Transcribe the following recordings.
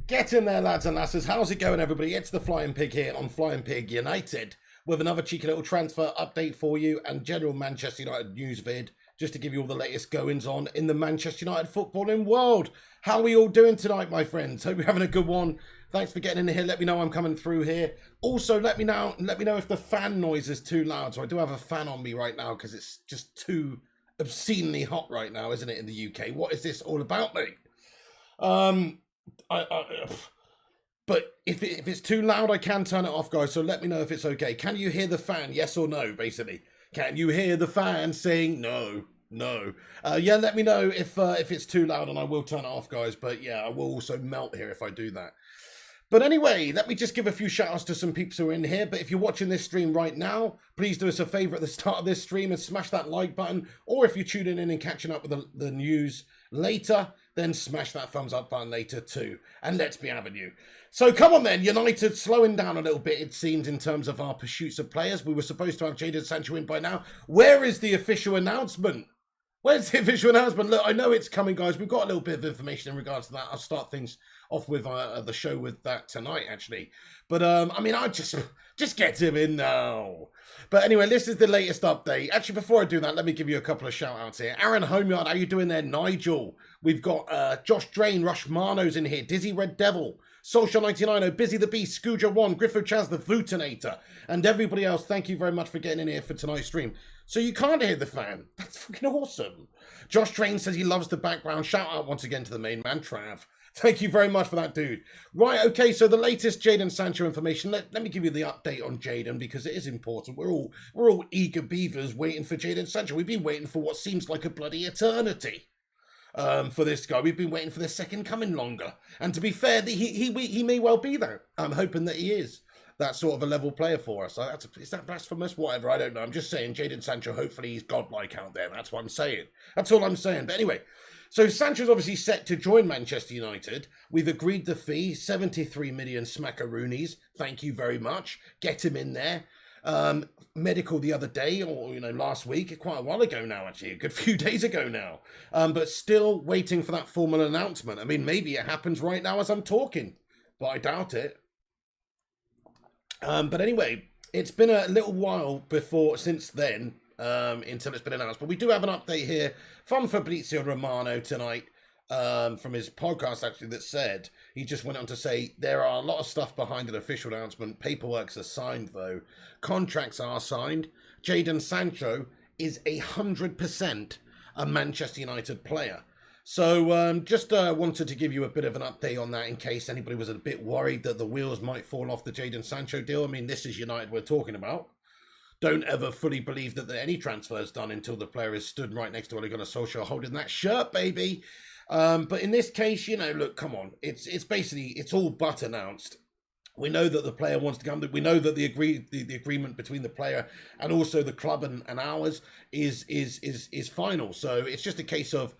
Get in there, lads and lasses. How's it going, everybody? It's the Flying Pig here on Flying Pig United with another cheeky little transfer update for you and general Manchester United news vid, just to give you all the latest goings on in the Manchester United footballing world. How are we all doing tonight, my friends? Hope you're having a good one. Thanks for getting in here. Let me know I'm coming through here. Also, let me know if the fan noise is too loud. So I do have a fan on me right now because it's just too obscenely hot right now, isn't it, in the UK? What is this all about, mate? But if it's too loud, I can turn it off, guys. So let me know if it's okay. Can you hear the fan? Yes or no, basically. Can you hear the fan saying no? No. Yeah, let me know if it's too loud, and I will turn it off, guys. But yeah, I will also melt here if I do that. But anyway, let me just give a few shout-outs to some peeps who are in here. But if you're watching this stream right now, please do us a favour at the start of this stream and smash that like button. Or if you're tuning in and catching up with the news later, then smash that thumbs up button later too. And let's be having you. So come on then, United slowing down a little bit, it seems, in terms of our pursuits of players. We were supposed to have Jadon Sancho in by now. Where is the official announcement? Where's the official announcement? Look, I know it's coming, guys. We've got a little bit of information in regards to that. I'll start things off with the show with that tonight, actually. But, I mean, I just get him in now. But anyway, this is the latest update. Actually, before I do that, let me give you a couple of shout-outs here. Aaron Homeyard, how you doing there? Nigel. We've got Josh Drain, Romano's in here. Dizzy Red Devil. Social 99, Busy the Beast, Scooger 1, Griffo Chaz the Vootinator, and everybody else. Thank you very much for getting in here for tonight's stream. So you can't hear the fan. That's fucking awesome. Josh Drain says he loves the background. Shout out once again to the main man, Trav. Thank you very much for that, dude. Right, okay, so the latest Jadon Sancho information. Let me give you the update on Jadon because it is important. We're all eager beavers waiting for Jadon Sancho. We've been waiting for what seems like a bloody eternity. For this guy, we've been waiting for the second coming longer. And to be fair, he may well be that. I'm hoping that he is that sort of a level player for us. Is that blasphemous? Whatever, I don't know. I'm just saying, Jadon Sancho, hopefully he's godlike out there. That's what I'm saying. That's all I'm saying. But anyway, so Sancho's obviously set to join Manchester United. We've agreed the fee, 73 million smackaroonies. Thank you very much. Get him in there. Medical the other day, or last week, quite a while ago now, actually, a good few days ago now, but still waiting for that formal announcement. I mean, maybe it happens right now as I'm talking, but I doubt it. But anyway, it's been a little while since then, until it's been announced, but we do have an update here from Fabrizio Romano tonight, from his podcast, actually, that said, he just went on to say, there are a lot of stuff behind an official announcement. Paperwork's are signed, though. Contracts are signed. Jadon Sancho is 100% a Manchester United player. So just wanted to give you a bit of an update on that in case anybody was a bit worried that the wheels might fall off the Jadon Sancho deal. I mean, this is United we're talking about. Don't ever fully believe that any transfer is done until the player is stood right next to Ole Gunnar Solskjaer holding that shirt, baby. But in this case, look, come on. It's basically, it's all but announced. We know that the player wants to come. We know that the agreement between the player and also the club and ours is final. So it's just a case of,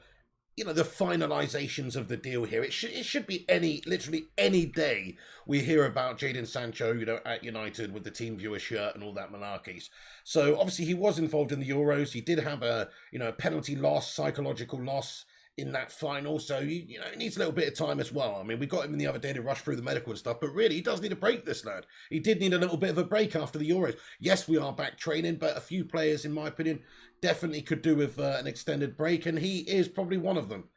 the finalizations of the deal here. It should be literally any day we hear about Jadon Sancho, at United with the team viewer shirt and all that malarkeys. So obviously he was involved in the Euros. He did have a penalty loss, psychological loss in that final, so he needs a little bit of time as well. I mean, we got him in the other day to rush through the medical and stuff, but really, he does need a break, this lad. He did need a little bit of a break after the Euros. Yes, we are back training, but a few players, in my opinion, definitely could do with an extended break, and he is probably one of them.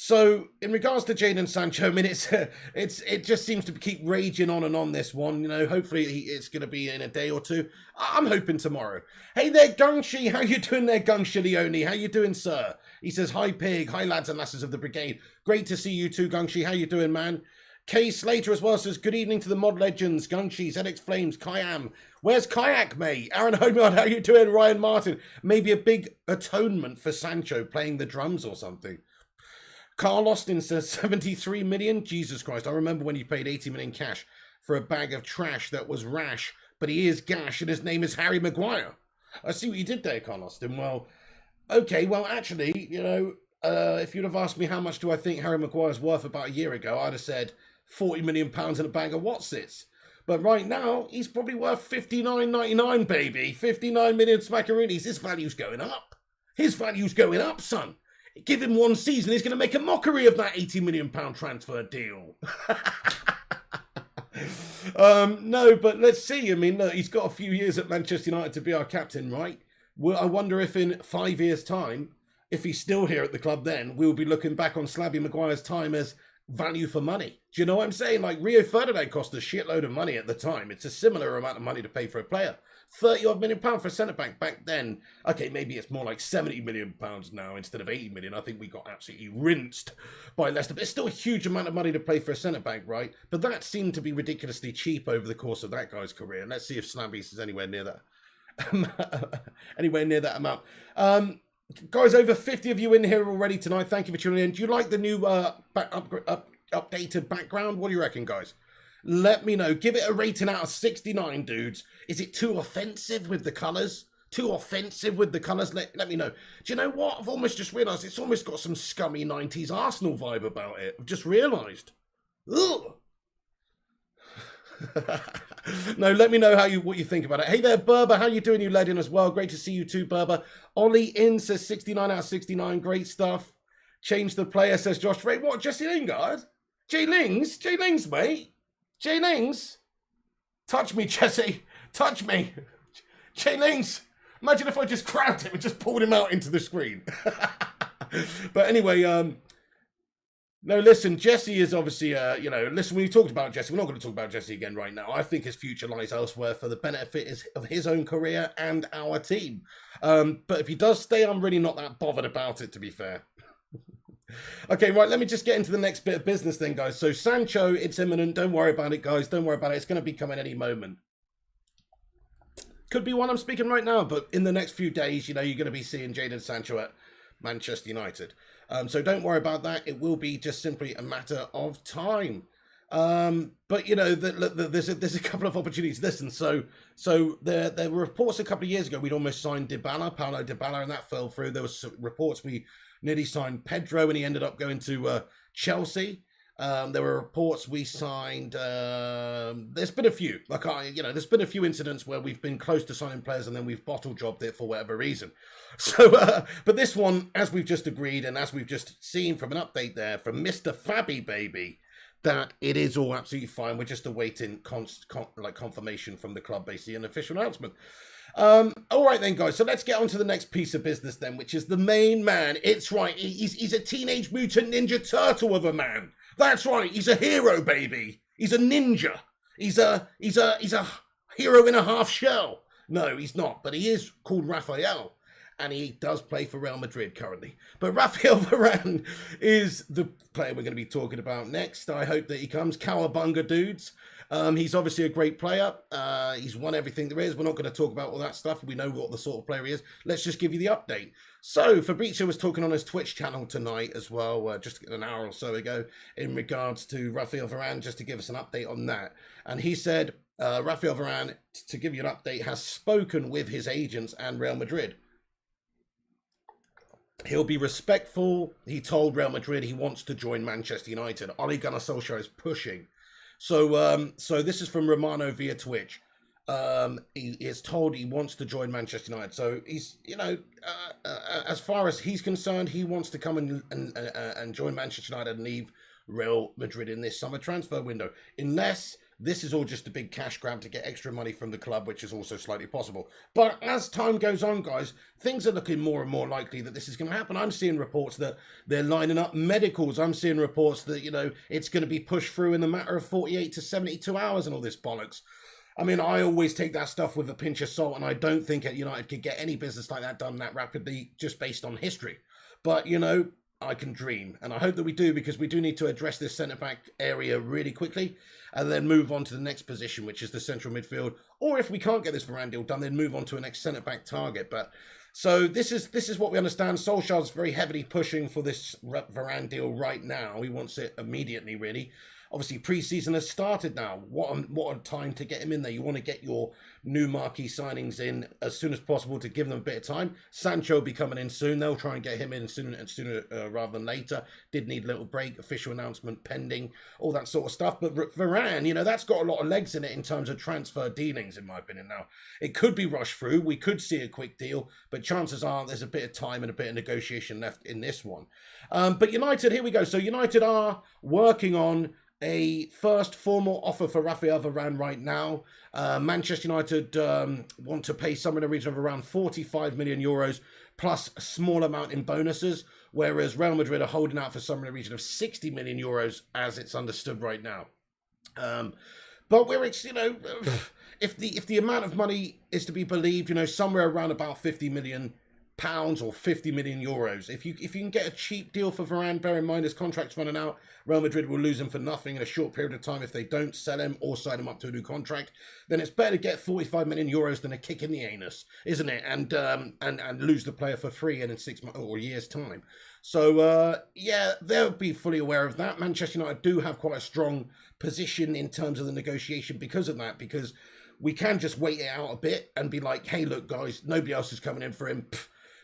So, in regards to Jadon Sancho, I mean, it just seems to keep raging on and on, this one. Hopefully it's going to be in a day or two. I'm hoping tomorrow. Hey there, Gungshi. How you doing there, Gungshi Leone? How you doing, sir? He says, hi, Pig. Hi, lads and lasses of the brigade. Great to see you too, Gungshi. How you doing, man? Kay Slater as well says, good evening to the mod legends, Gungshi, ZX Flames, Kayam. Where's Kayak, mate? Aaron Homeyard, how you doing? Ryan Martin. Maybe a big atonement for Sancho playing the drums or something. Carl Austin says 73 million. Jesus Christ, I remember when you paid 80 million cash for a bag of trash that was rash, but he is gash and his name is Harry Maguire. I see what you did there, Carl Austin. Well, okay, well, actually, if you'd have asked me how much do I think Harry Maguire's worth about a year ago, I'd have said 40 million pounds in a bag of Watsits. But right now, he's probably worth 59.99, baby. 59 million smackaroonies. His value's going up. His value's going up, son. Give him 1 season, he's going to make a mockery of that £80 million transfer deal. No, but let's see. I mean, look, he's got a few years at Manchester United to be our captain, right? Well, I wonder if in 5 years' time, if he's still here at the club then, we'll be looking back on Slabby Maguire's time as value for money. Do you know what I'm saying? Like, Rio Ferdinand cost a shitload of money at the time. It's a similar amount of money to pay for a player. 30-odd million pounds for a centre-back back then. Okay, maybe it's more like 70 million pounds now instead of 80 million. I think we got absolutely rinsed by Leicester. But it's still a huge amount of money to pay for a centre-back, right? But that seemed to be ridiculously cheap over the course of that guy's career. Let's see if Slabby's is anywhere near that. Anywhere near that amount. Guys, over 50 of you in here already tonight. Thank you for tuning in. Do you like the new updated background? What do you reckon, guys? Let me know. Give it a rating out of 69, dudes. Is it too offensive with the colours? Too offensive with the colours? Let me know. Do you know what? I've almost just realised it's almost got some scummy 90s Arsenal vibe about it. I've just realised. Ugh. No, let me know what you think about it. Hey there, Berber. How you doing, you legend as well? Great to see you too, Berber. Ollie in says 69 out of 69. Great stuff. Change the player, says Josh Ray. What, Jesse Lingard? Jay Lings? Jay Lings, mate. Jay Lings? Touch me, Jesse. Touch me. Jay Lings. Imagine if I just grabbed him and just pulled him out into the screen. But anyway, no, listen, Jesse is obviously, listen, we talked about Jesse. We're not going to talk about Jesse again right now. I think his future lies elsewhere for the benefit of his own career and our team. But if he does stay, I'm really not that bothered about it, to be fair. Okay, right, let me just get into the next bit of business then, guys. So Sancho, it's imminent. Don't worry about it, guys. Don't worry about it. It's going to be coming any moment. Could be one I'm speaking right now, but in the next few days, you're going to be seeing Jadon Sancho at Manchester United. So don't worry about that. It will be just simply a matter of time. But, there's a couple of opportunities. Listen, so there were reports a couple of years ago we'd almost signed Paulo Dybala, and that fell through. There was reports we nearly signed Pedro, and he ended up going to Chelsea. There were reports we signed. There's been a few. There's been a few incidents where we've been close to signing players and then we've bottle jobbed it for whatever reason. So, but this one, as we've just agreed and as we've just seen from an update there from Mr. Fabby Baby, that it is all absolutely fine. We're just awaiting confirmation from the club, basically an official announcement. All right then, guys, so let's get on to the next piece of business then, which is the main man. It's right, he's a Teenage Mutant Ninja Turtle of a man. That's right, he's a hero, baby. He's a ninja. He's a hero in a half shell. No, he's not, but he is called Raphael, and he does play for Real Madrid currently. But Raphael Varane is the player we're going to be talking about next. I hope that he comes. Cowabunga, dudes. He's obviously a great player. He's won everything there is. We're not going to talk about all that stuff. We know what the sort of player he is. Let's just give you the update. So, Fabrizio was talking on his Twitch channel tonight as well, just an hour or so ago, in regards to Raphael Varane, just to give us an update on that. And he said, Raphael Varane, to give you an update, has spoken with his agents and Real Madrid. He'll be respectful. He told Real Madrid he wants to join Manchester United. Ole Gunnar Solskjaer is pushing. So this is from Romano via Twitch. He is told he wants to join Manchester United. So he's, as far as he's concerned, he wants to come and join Manchester United and leave Real Madrid in this summer transfer window. Unless this is all just a big cash grab to get extra money from the club, which is also slightly possible. But as time goes on, guys, things are looking more and more likely that this is going to happen. I'm seeing reports that they're lining up medicals. I'm seeing reports that, it's going to be pushed through in the matter of 48 to 72 hours and all this bollocks. I mean, I always take that stuff with a pinch of salt, and I don't think United could get any business like that done that rapidly just based on history. But, I can dream, and I hope that we do, because we do need to address this centre-back area really quickly and then move on to the next position, which is the central midfield. Or if we can't get this Varane deal done, then move on to a next centre-back target. But so this is what we understand. Solskjaer's very heavily pushing for this Varane deal right now. He wants it immediately, really. Obviously, pre-season has started now. What a time to get him in there. You want to get your new marquee signings in as soon as possible to give them a bit of time. Sancho will be coming in soon. They'll try and get him in sooner rather than later. Did need a little break. Official announcement pending. All that sort of stuff. But Varane, you know, that's got a lot of legs in it in terms of transfer dealings, in my opinion. Now, it could be rushed through. We could see a quick deal. But chances are there's a bit of time and a bit of negotiation left in this one. But United, here we go. So United are working on a first formal offer for Raphael Varane right now. Manchester United want to pay somewhere in the region of around 45 million euros plus a small amount in bonuses, whereas Real Madrid are holding out for somewhere in the region of 60 million euros as it's understood right now. But you know, if the amount of money is to be believed, you know, somewhere around about 50 million pounds or 50 million euros. If you can get a cheap deal for Varane, bear in mind his contract's running out. Real Madrid will lose him for nothing in a short period of time if they don't sell him or sign him up to a new contract. Then it's better to get 45 million euros than a kick in the anus, isn't it? And lose the player for free and in 6 months or a year's time. So yeah, they'll be fully aware of that. Manchester United do have quite a strong position in terms of the negotiation because of that, because we can just wait it out a bit and be like, hey, look, guys, nobody else is coming in for him.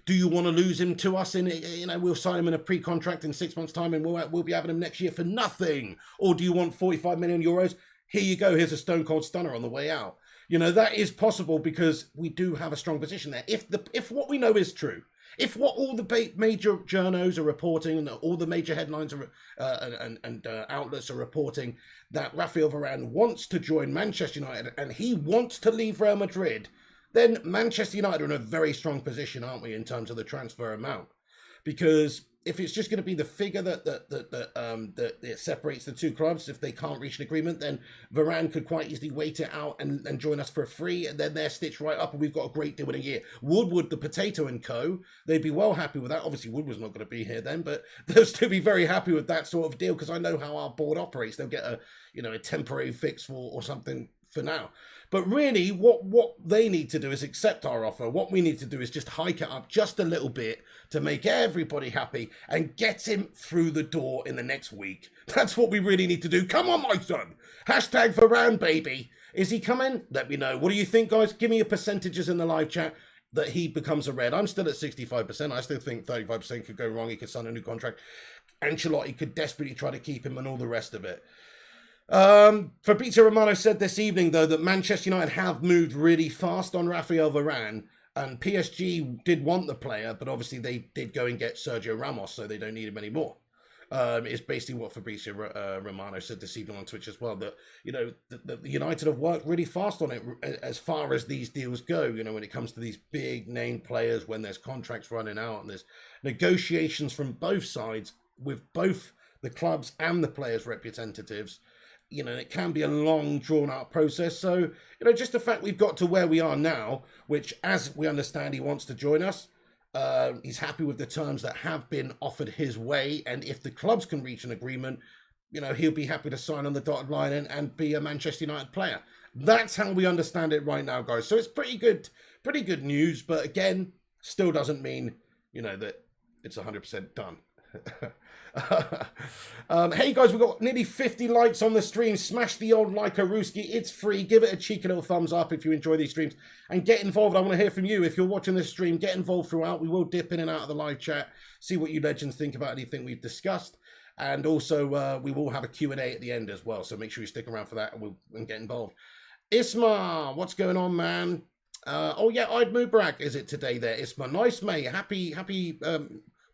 Do you want to lose him to us? You know, we'll sign him in a pre-contract in 6 months' time, and we'll be having him next year for nothing. Or do you want 45 million euros? Here you go. Here's a stone cold stunner on the way out. You know, that is possible because we do have a strong position there. If what we know is true, if what all the major journos are reporting and all the major headlines are, and outlets are reporting that Raphael Varane wants to join Manchester United and he wants to leave Real Madrid, then Manchester United are in a very strong position, aren't we, in terms of the transfer amount? Because if it's just going to be the figure that it separates the two clubs, if they can't reach an agreement, then Varane could quite easily wait it out and join us for free, and then they're stitched right up, and we've got a great deal in a year. Woodward, the Potato and Co., they'd be well happy with that. Obviously, Woodward's not going to be here then, but they'll still be very happy with that sort of deal because I know how our board operates. They'll get a temporary fix or something for now. But really, what they need to do is accept our offer. What we need to do is just hike it up just a little bit to make everybody happy and get him through the door in the next week. That's what we really need to do. Come on, my son. Hashtag Varane, baby. Is he coming? Let me know. What do you think, guys? Give me your percentages in the live chat that he becomes a red. I'm still at 65%. I still think 35% could go wrong. He could sign a new contract. Ancelotti could desperately try to keep him and all the rest of it. Fabrizio Romano said this evening, though, that Manchester United have moved really fast on Raphael Varane, and PSG did want the player, but obviously they did go and get Sergio Ramos, so they don't need him anymore. It's basically what Fabrizio Romano said this evening on Twitch as well, that, you know, the United have worked really fast on it as far as these deals go, you know, when it comes to these big name players, when there's contracts running out and there's negotiations from both sides with both the clubs and the players' representatives. You know, it can be a long, drawn-out process. So, you know, just the fact we've got to where we are now, which, as we understand, he wants to join us. He's happy with the terms that have been offered his way. And if the clubs can reach an agreement, you know, he'll be happy to sign on the dotted line and be a Manchester United player. That's how we understand it right now, guys. So it's pretty good news. But again, still doesn't mean, you know, that it's 100% done. Hey guys, we've got nearly 50 likes on the stream. Smash the old like-a-rooski. It's free. Give it a cheeky little thumbs up if you enjoy these streams and get involved. I want to hear from you. If you're watching this stream, get involved throughout. We will dip in and out of the live chat, see what you legends think about anything we've discussed, and also we will have a Q&A at the end as well, so make sure you stick around for that and get involved. Isma, what's going on, man? Oh yeah, Eid Mubarak is it today there, Isma? Nice, mate. Happy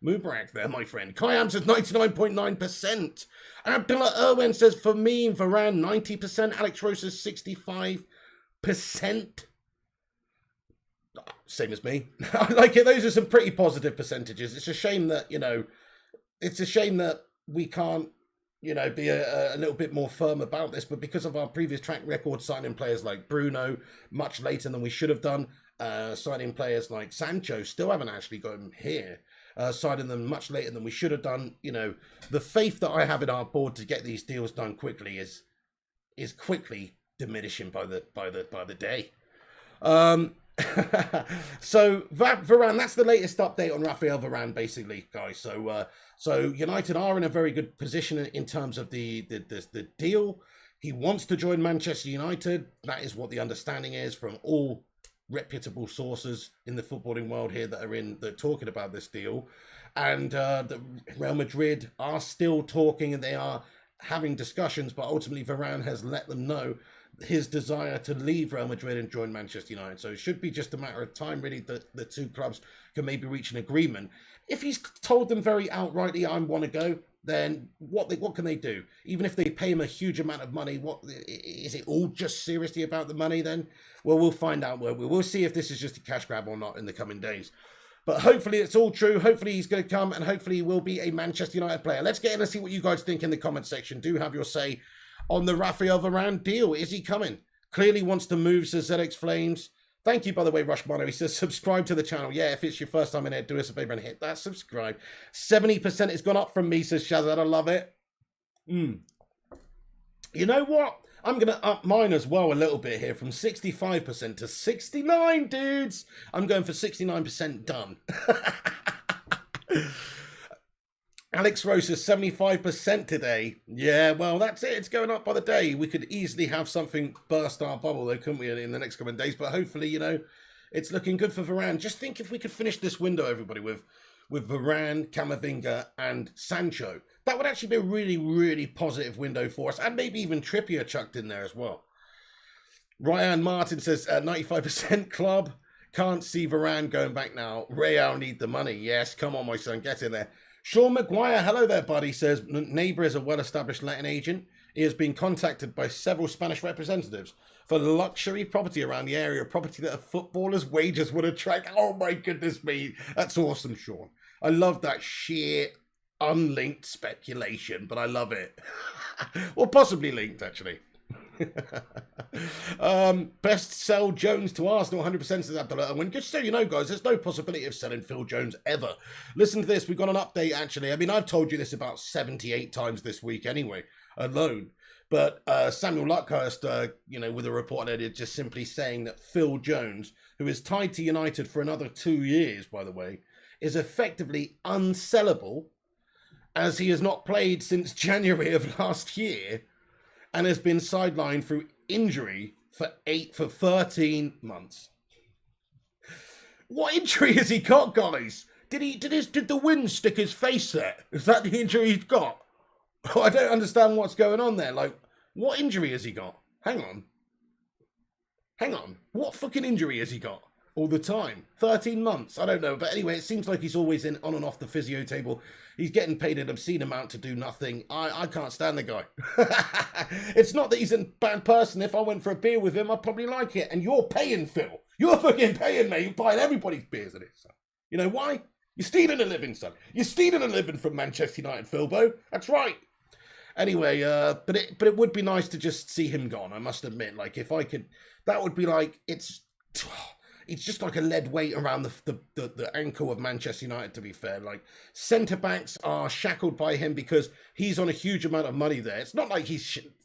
Mubarak there, my friend. Kayam says 99.9%. Abdullah Irwin says, for me, Varane, 90%. Alex Rose says 65%. Same as me. I like it. Those are some pretty positive percentages. It's a shame that, you know, we can't, you know, be a little bit more firm about this. But because of our previous track record, signing players like Bruno much later than we should have done, signing players like Sancho, still haven't actually got him here. Signing them much later than we should have done. You know, the faith that I have in our board to get these deals done quickly is quickly diminishing by the day. So Varane, that's the latest update on Raphael Varane, basically, guys. So United are in a very good position in terms of the deal. He wants to join Manchester United. That is what the understanding is from all reputable sources in the footballing world here that are talking about this deal. And the Real Madrid are still talking and they are having discussions, but ultimately Varane has let them know his desire to leave Real Madrid and join Manchester United. So it should be just a matter of time, really, that the two clubs can maybe reach an agreement. If he's told them very outrightly, I want to go, then what can they do? Even if they pay him a huge amount of money, what is it all just seriously about the money then? Well, we'll find out. We'll see if this is just a cash grab or not in the coming days. But hopefully it's all true. Hopefully he's going to come and hopefully he will be a Manchester United player. Let's get in and see what you guys think in the comment section. Do have your say on the Raphael Varane deal. Is he coming? Clearly wants to move, says ZX Flames. Thank you, by the way, Romano. He says, subscribe to the channel. Yeah, if it's your first time in here, do us a favor and hit that subscribe. 70% has gone up from me, says Shazad. I love it. You know what? I'm going to up mine as well a little bit here from 65% to 69, dudes. I'm going for 69% done. Alex Rose says 75% today. Yeah, well, that's it. It's going up by the day. We could easily have something burst our bubble, though, couldn't we, in the next couple of days? But hopefully, you know, it's looking good for Varane. Just think if we could finish this window, everybody, with Varane, Camavinga, and Sancho. That would actually be a really, really positive window for us. And maybe even Trippier chucked in there as well. Ryan Martin says 95% club. Can't see Varane going back now. Real need the money. Yes, come on, my son, get in there. Sean McGuire, hello there, buddy, says, neighbour is a well-established letting agent. He has been contacted by several Spanish representatives for luxury property around the area, property that a footballer's wages would attract. Oh, my goodness me. That's awesome, Sean. I love that sheer unlinked speculation, but I love it. Or possibly linked, actually. Best sell Jones to Arsenal, 100% says Abdullah. And just so you know, guys, there's no possibility of selling Phil Jones ever. Listen to this. We've got an update, actually. I mean, I've told you this about 78 times this week anyway, alone. But Samuel Luckhurst, with a report earlier, just simply saying that Phil Jones, who is tied to United for another 2 years, by the way, is effectively unsellable as he has not played since January of last year and has been sidelined through injury for 13 months. What injury has he got, guys? Did the wind stick his face there? Is that the injury he's got? Oh, I don't understand what's going on there. Like, what injury has he got? Hang on. What fucking injury has he got? All the time. 13 months. I don't know. But anyway, it seems like he's always on and off the physio table. He's getting paid an obscene amount to do nothing. I can't stand the guy. It's not that he's a bad person. If I went for a beer with him, I'd probably like it. And you're paying, Phil. You're fucking paying me. You're buying everybody's beers at it, son. You know why? You're stealing a living, son. You're stealing a living from Manchester United, Philbo. That's right. Anyway, but it would be nice to just see him gone, I must admit. Like, if I could, that would be like, it's just like a lead weight around the ankle of Manchester United, to be fair. Like, centre-backs are shackled by him because he's on a huge amount of money there. It's not like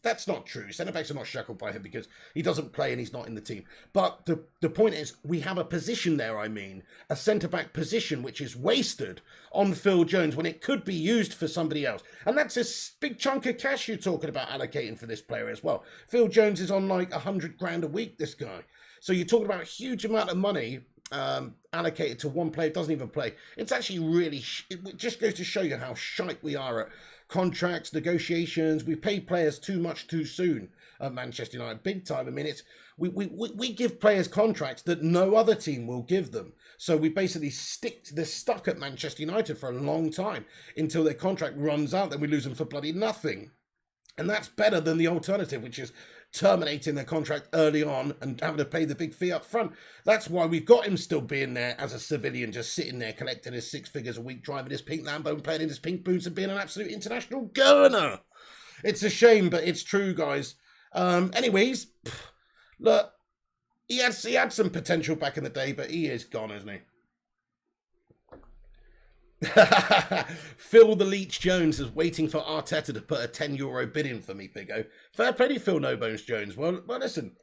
that's not true. Centre-backs are not shackled by him because he doesn't play and he's not in the team. But the point is, we have a position there, a centre-back position which is wasted on Phil Jones when it could be used for somebody else. And that's a big chunk of cash you're talking about allocating for this player as well. Phil Jones is on like 100 grand a week, this guy. So you're talking about a huge amount of money allocated to one player who doesn't even play. It's actually really, it just goes to show you how shite we are at contracts, negotiations. We pay players too much too soon at Manchester United, big time. I mean, we give players contracts that no other team will give them. So we basically they're stuck at Manchester United for a long time until their contract runs out. Then we lose them for bloody nothing. And that's better than the alternative, which is terminating their contract early on and having to pay the big fee up front. That's why we've got him still being there as a civilian, just sitting there collecting his 6 figures a week, driving his pink Lambo and playing in his pink boots and being an absolute international gunner. It's a shame, but it's true, guys. Anyways, look, he had some potential back in the day, but he is gone, isn't he? Phil the Leech Jones is waiting for Arteta to put a €10 bid in for me, Big O. Fair play to Phil No Bones Jones. Well, listen,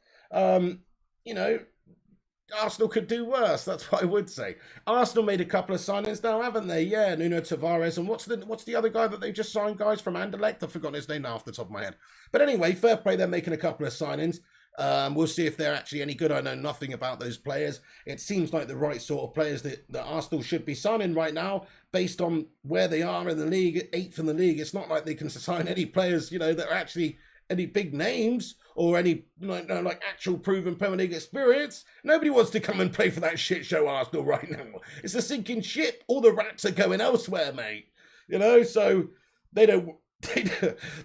Arsenal could do worse. That's what I would say. Arsenal made a couple of signings now, haven't they? Yeah, Nuno Tavares, and what's the other guy that they just signed, guys, from Anderlecht? I've forgotten his name now off the top of my head. But anyway, fair play. They're making a couple of signings. We'll see if they're actually any good. I know nothing about those players. It seems like the right sort of players that Arsenal should be signing right now, based on where they are in the league, 8th in the league. It's not like they can sign any players, that are actually any big names or any like actual proven Premier League experience. Nobody wants to come and play for that shit show Arsenal right now. It's a sinking ship. All the rats are going elsewhere, mate. So they don't.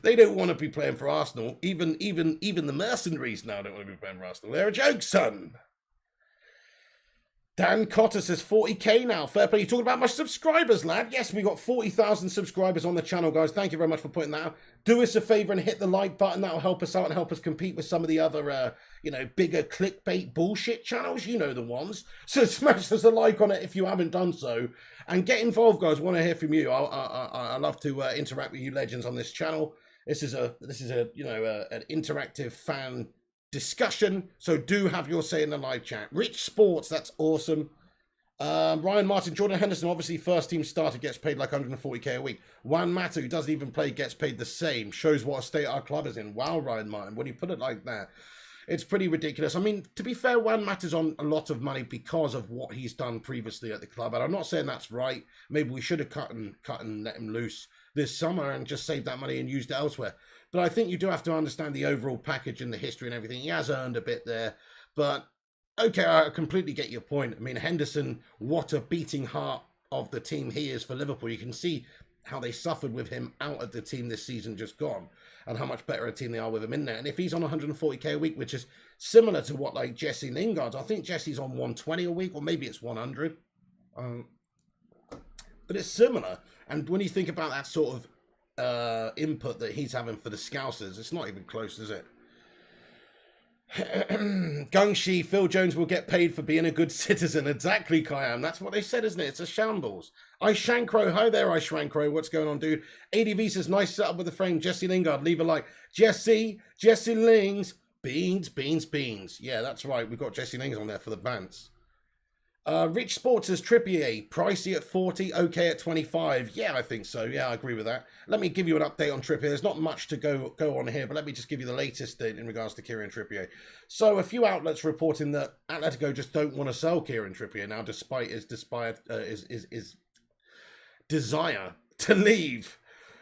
They don't want to be playing for Arsenal. Even the mercenaries now don't want to be playing for Arsenal. They're a joke, son. Dan Cotter says 40k now. Fair play. You talking about my subscribers, lad? Yes, we got 40,000 subscribers on the channel, guys. Thank you very much for putting that out. Do us a favour and hit the like button. That'll help us out and help us compete with some of the other, bigger clickbait bullshit channels. You know the ones. So smash us a like on it if you haven't done so. And get involved, guys. Want to hear from you. I love to interact with you legends on this channel. This is an interactive fan discussion, so do have your say in the live chat. Rich Sports, that's awesome. Ryan Martin, Jordan Henderson, obviously first team starter, gets paid like 140k a week. Juan Mata, who doesn't even play, gets paid the same. Shows what a state our club is in. Wow, Ryan Martin, when you put it like that, it's pretty ridiculous. I mean, to be fair, Juan Mata's on a lot of money because of what he's done previously at the club, and I'm not saying that's right. Maybe we should have cut and let him loose this summer and just saved that money and used it elsewhere. But I think you do have to understand the overall package and the history and everything. He has earned a bit there. But, okay, I completely get your point. I mean, Henderson, what a beating heart of the team he is for Liverpool. You can see how they suffered with him out of the team this season just gone, and how much better a team they are with him in there. And if he's on 140k a week, which is similar to what, like, Jesse Lingard's, I think Jesse's on 120 a week, or maybe it's 100. But it's similar. And when you think about that sort of input that he's having for the Scousers, it's not even close, is it? Gungshi, Phil Jones will get paid for being a good citizen. Exactly, Kayam. That's what they said, isn't it? It's a shambles. Shankro, hi there, Shankro. What's going on, dude? ADV says, nice setup with the frame. Jesse Lingard, leave a like. Jesse Lings, beans. Yeah, that's right. We've got Jesse Lings on there for the Vance. Rich Sports says Trippier, pricey at 40, okay at 25. Yeah, I think so. Yeah, I agree with that. Let me give you an update on Trippier. There's not much to go on here, but let me just give you the latest in regards to Kieran Trippier. So a few outlets reporting that Atletico just don't want to sell Kieran Trippier now, despite his desire to leave.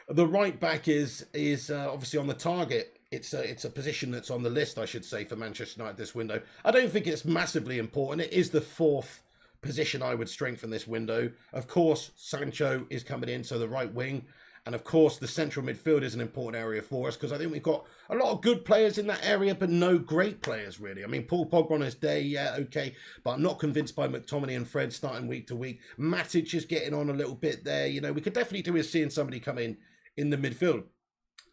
The right back is obviously on the target. It's a position that's on the list, I should say, for Manchester United this window. I don't think it's massively important. It is the fourth position I would strengthen this window. Of course, Sancho is coming in, so the right wing. And of course, the central midfield is an important area for us, because I think we've got a lot of good players in that area, but no great players, really. I mean, Paul Pogba on his day, yeah, okay. But I'm not convinced by McTominay and Fred starting week to week. Matic is getting on a little bit there. We could definitely do with seeing somebody come in the midfield.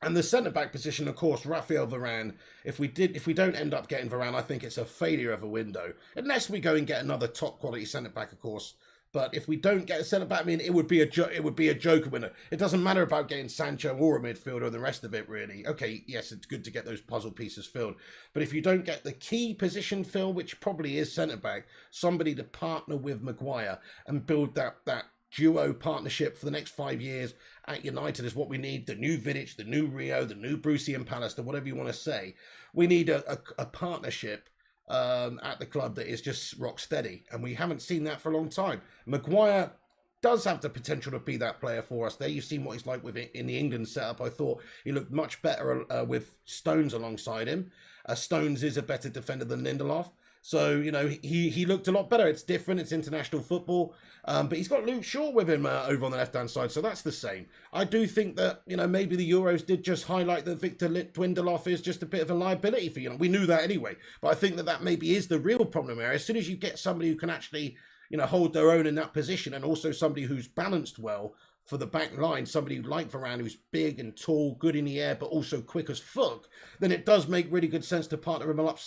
And the centre-back position, of course, Raphael Varane. If we don't end up getting Varane, I think it's a failure of a window. Unless we go and get another top-quality centre-back, of course. But if we don't get a centre-back, I mean, it would be a joker window. It doesn't matter about getting Sancho or a midfielder and the rest of it, really. Okay, yes, it's good to get those puzzle pieces filled. But if you don't get the key position filled, which probably is centre-back, somebody to partner with Maguire and build that duo partnership for the next 5 years at United is what we need. The new Vidic, the new Rio, the new Brucey and Pallister, whatever you want to say. We need a partnership at the club that is just rock steady, and we haven't seen that for a long time. Maguire does have the potential to be that player for us there. You've seen what he's like with it in the England setup. I thought he looked much better with Stones alongside him. Stones is a better defender than Lindelof. So, he looked a lot better. It's different. It's international football. But he's got Luke Shaw with him over on the left-hand side. So that's the same. I do think that, maybe the Euros did just highlight that Victor Lindelof is just a bit of a liability for We knew that anyway. But I think that maybe is the real problem area. As soon as you get somebody who can actually, hold their own in that position, and also somebody who's balanced well for the back line, somebody like Varane who's big and tall, good in the air, but also quick as fuck, then it does make really good sense to partner him up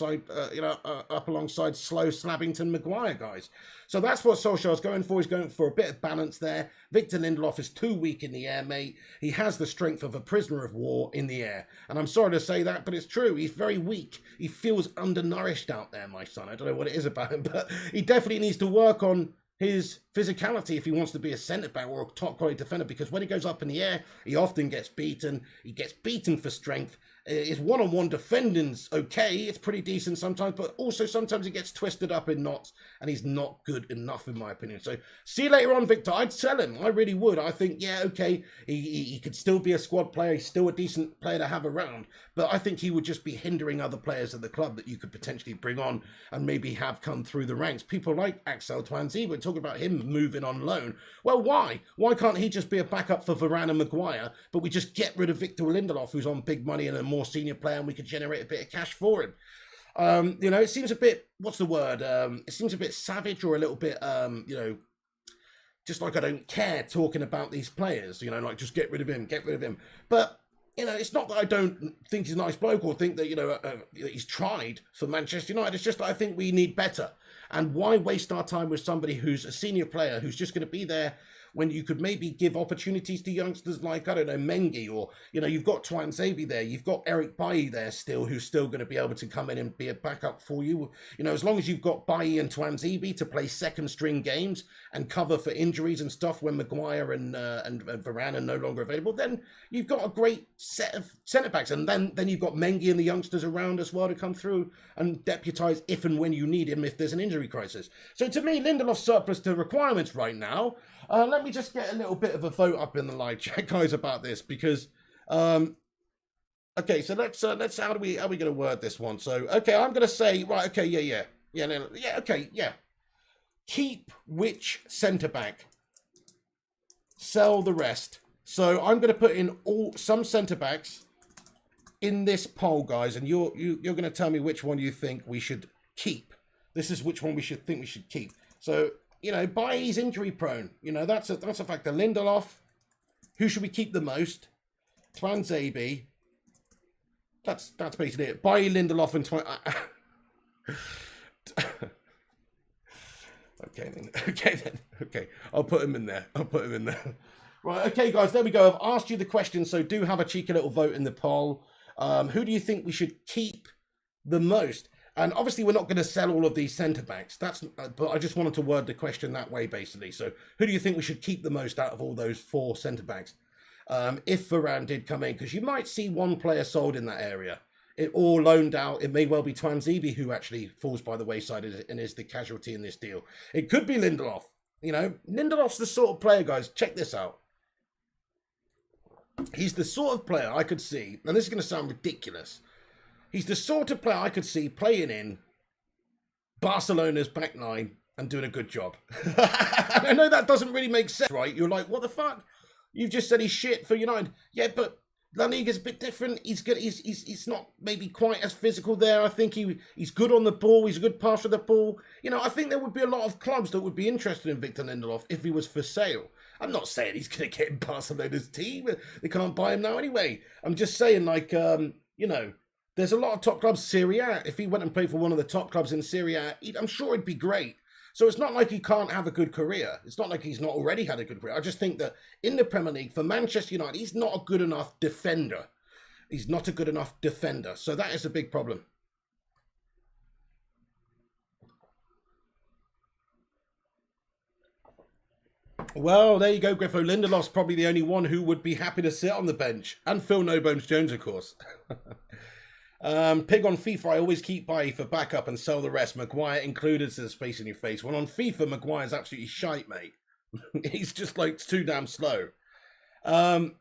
alongside slow Slabbington Maguire guys. So that's what Solskjaer's going for. He's going for a bit of balance there. Victor Lindelof is too weak in the air, mate. He has the strength of a prisoner of war in the air. And I'm sorry to say that, but it's true. He's very weak. He feels undernourished out there, my son. I don't know what it is about him, but he definitely needs to work on his physicality if he wants to be a centre-back or a top-quality defender, because when he goes up in the air, he often gets beaten. He gets beaten for strength. His one-on-one defending's okay. It's pretty decent sometimes, but also sometimes he gets twisted up in knots, and he's not good enough, in my opinion. So, see you later on, Victor. I'd sell him. I really would. I think, yeah, okay, he could still be a squad player. He's still a decent player to have around, but I think he would just be hindering other players at the club that you could potentially bring on and maybe have come through the ranks. People like Axel Twanzebe, we're talking about him moving on loan. Well, why? Why can't he just be a backup for Varane and Maguire, but we just get rid of Victor Lindelof, who's on big money and a more senior player, and we could generate a bit of cash for him? It seems a bit, what's the word? It seems a bit savage, or a little bit, just like I don't care talking about these players, like just get rid of him. But, it's not that I don't think he's a nice bloke or think that, he's tried for Manchester United. It's just that I think we need better. And why waste our time with somebody who's a senior player who's just going to be there when you could maybe give opportunities to youngsters like, I don't know, Mengi, or, you've got Twanzebe there, you've got Eric Bailly there still, who's still going to be able to come in and be a backup for you. As long as you've got Bailly and Twanzebe to play second string games and cover for injuries and stuff when Maguire and Varane are no longer available, then you've got a great set of centre-backs. And then you've got Mengi and the youngsters around as well to come through and deputise if and when you need him if there's an injury crisis. So to me, Lindelof's surplus to requirements right now. Let me just get a little bit of a vote up in the live chat, guys, about this, because okay, so let's how are we going to word this one? So okay, I'm going to say, right, okay, yeah. Keep which centre back, sell the rest. So I'm going to put in some centre backs in this poll, guys, and you're going to tell me which one you think we should keep. This is which one we should keep. So, Bailly's injury prone. That's a factor. Lindelof, who should we keep the most? Twanzebe. That's basically it. Bailly, Lindelof, and Okay. I'll put him in there. Right, okay, guys, there we go. I've asked you the question, so do have a cheeky little vote in the poll. Who do you think we should keep the most? And obviously, we're not going to sell all of these centre-backs. But I just wanted to word the question that way, basically. So who do you think we should keep the most out of all those 4 centre-backs? If Varane did come in, because you might see one player sold in that area. It all loaned out. It may well be Twanzebe who actually falls by the wayside and is the casualty in this deal. It could be Lindelof. Lindelof's the sort of player, guys, check this out. He's the sort of player I could see, and this is going to sound ridiculous, he's the sort of player I could see playing in Barcelona's back line and doing a good job. I know that doesn't really make sense, right? You're like, what the fuck? You've just said he's shit for United. Yeah, but La Liga's a bit different. He's good. He's not maybe quite as physical there. I think he's good on the ball. He's a good passer of the ball. I think there would be a lot of clubs that would be interested in Victor Lindelof if he was for sale. I'm not saying he's going to get in Barcelona's team. They can't buy him now anyway. I'm just saying, there's a lot of top clubs. Serie A, if he went and played for one of the top clubs in Serie A, I'm sure it'd be great. So it's not like he can't have a good career. It's not like he's not already had a good career. I just think that in the Premier League, for Manchester United, he's not a good enough defender. He's not a good enough defender. So that is a big problem. Well, there you go, Griffo. Lindelof's probably the only one who would be happy to sit on the bench. And Phil No Bones Jones, of course. Pig on FIFA, I always keep Bailly for backup and sell the rest. Maguire included, to the space in your face. When on FIFA, Maguire's absolutely shite, mate. He's just too damn slow. Ibongo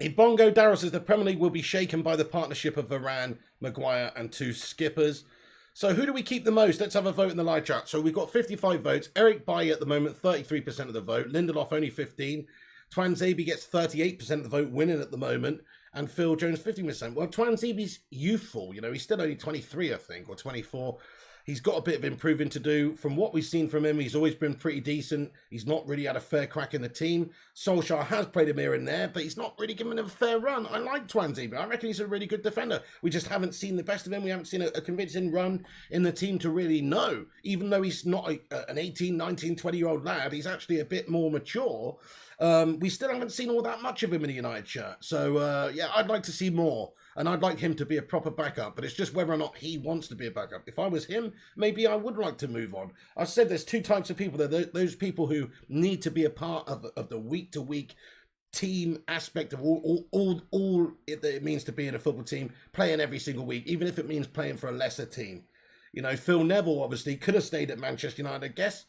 Darryl says the Premier League will be shaken by the partnership of Varane, Maguire, and 2 skippers. So who do we keep the most? Let's have a vote in the live chat. So we've got 55 votes. Eric Bailly at the moment, 33% of the vote. Lindelof only 15. Twanzebe gets 38% of the vote, winning at the moment. And Phil Jones, 15%. Well, Twanzebe's youthful, he's still only 23, I think, or 24. He's got a bit of improving to do. From what we've seen from him, he's always been pretty decent. He's not really had a fair crack in the team. Solskjaer has played him here and there, but he's not really given him a fair run. I like Twanzebe. I reckon he's a really good defender. We just haven't seen the best of him. We haven't seen a convincing run in the team to really know. Even though he's not an 18, 19, 20-year-old lad, he's actually a bit more mature. We still haven't seen all that much of him in a United shirt. So, yeah, I'd like to see more. And I'd like him to be a proper backup. But it's just whether or not he wants to be a backup. If I was him, maybe I would like to move on. I said there's two types of people. Those people who need to be a part of the week-to-week team aspect of all it means to be in a football team, playing every single week, even if it means playing for a lesser team. You know, Phil Neville obviously could have stayed at Manchester United, I guess.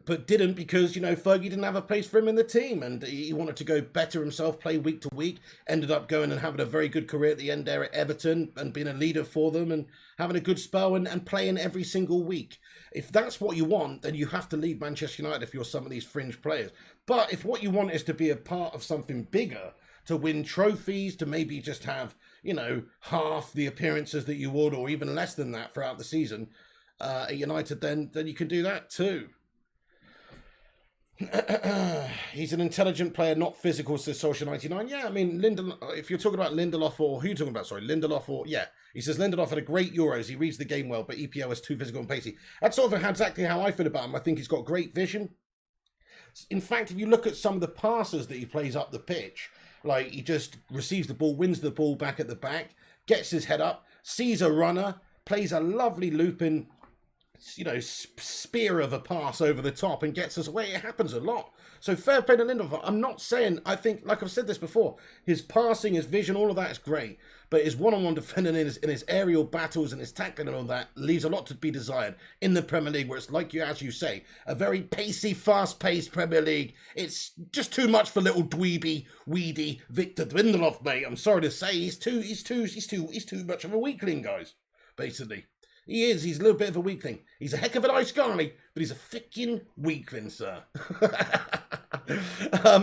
But didn't because, you know, Fergie didn't have a place for him in the team and he wanted to go better himself, play week to week, ended up going and having a very good career at the end there at Everton and being a leader for them and having a good spell and playing every single week. If that's what you want, then you have to leave Manchester United if you're some of these fringe players. But if what you want is to be a part of something bigger, to win trophies, to maybe just have, you know, half the appearances that you would or even less than that throughout the season at United, then you can do that too. He's an intelligent player, not physical, says Social 99. Yeah, I mean, if you're talking about Lindelof or... Who are you talking about? Sorry, Lindelof or... Yeah, he says Lindelof had a great Euros. He reads the game well, but EPL is too physical and pacey. That's sort of exactly how I feel about him. I think he's got great vision. In fact, if you look at some of the passes that he plays up the pitch, like he just receives the ball, wins the ball back at the back, gets his head up, sees a runner, plays a lovely looping, you know, spear of a pass over the top and gets us away. It happens a lot. So fair play to Lindelof. I'm not saying, I think, like I've said this before, his passing, his vision, all of that is great. But his one-on-one defending in his aerial battles and his tackling and all that leaves a lot to be desired in the Premier League, where it's like you, as you say, a very pacey, fast-paced Premier League. It's just too much for little dweeby, weedy Victor Lindelof, mate. I'm sorry to say, he's too much of a weakling, guys. Basically. He is. He's a little bit of a weakling. He's a heck of a nice guy, but he's a freaking weakling, sir.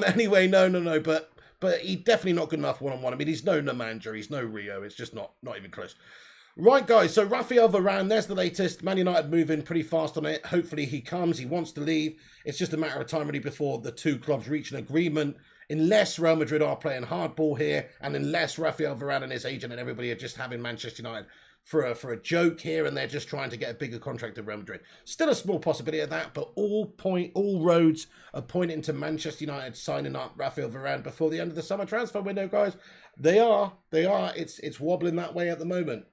Anyway, no. But he's definitely not good enough one-on-one. I mean, he's no Nemanja. He's no Rio. It's just not even close. Right, guys. So Raphael Varane, there's the latest. Man United moving pretty fast on it. Hopefully he comes. He wants to leave. It's just a matter of time really before the two clubs reach an agreement. Unless Real Madrid are playing hardball here, and unless Raphael Varane and his agent and everybody are just having Manchester United for a joke here, and they're just trying to get a bigger contract at Real Madrid. Still a small possibility of that, but all roads are pointing to Manchester United signing up Raphael Varane before the end of the summer transfer window, guys. They are. It's wobbling that way at the moment.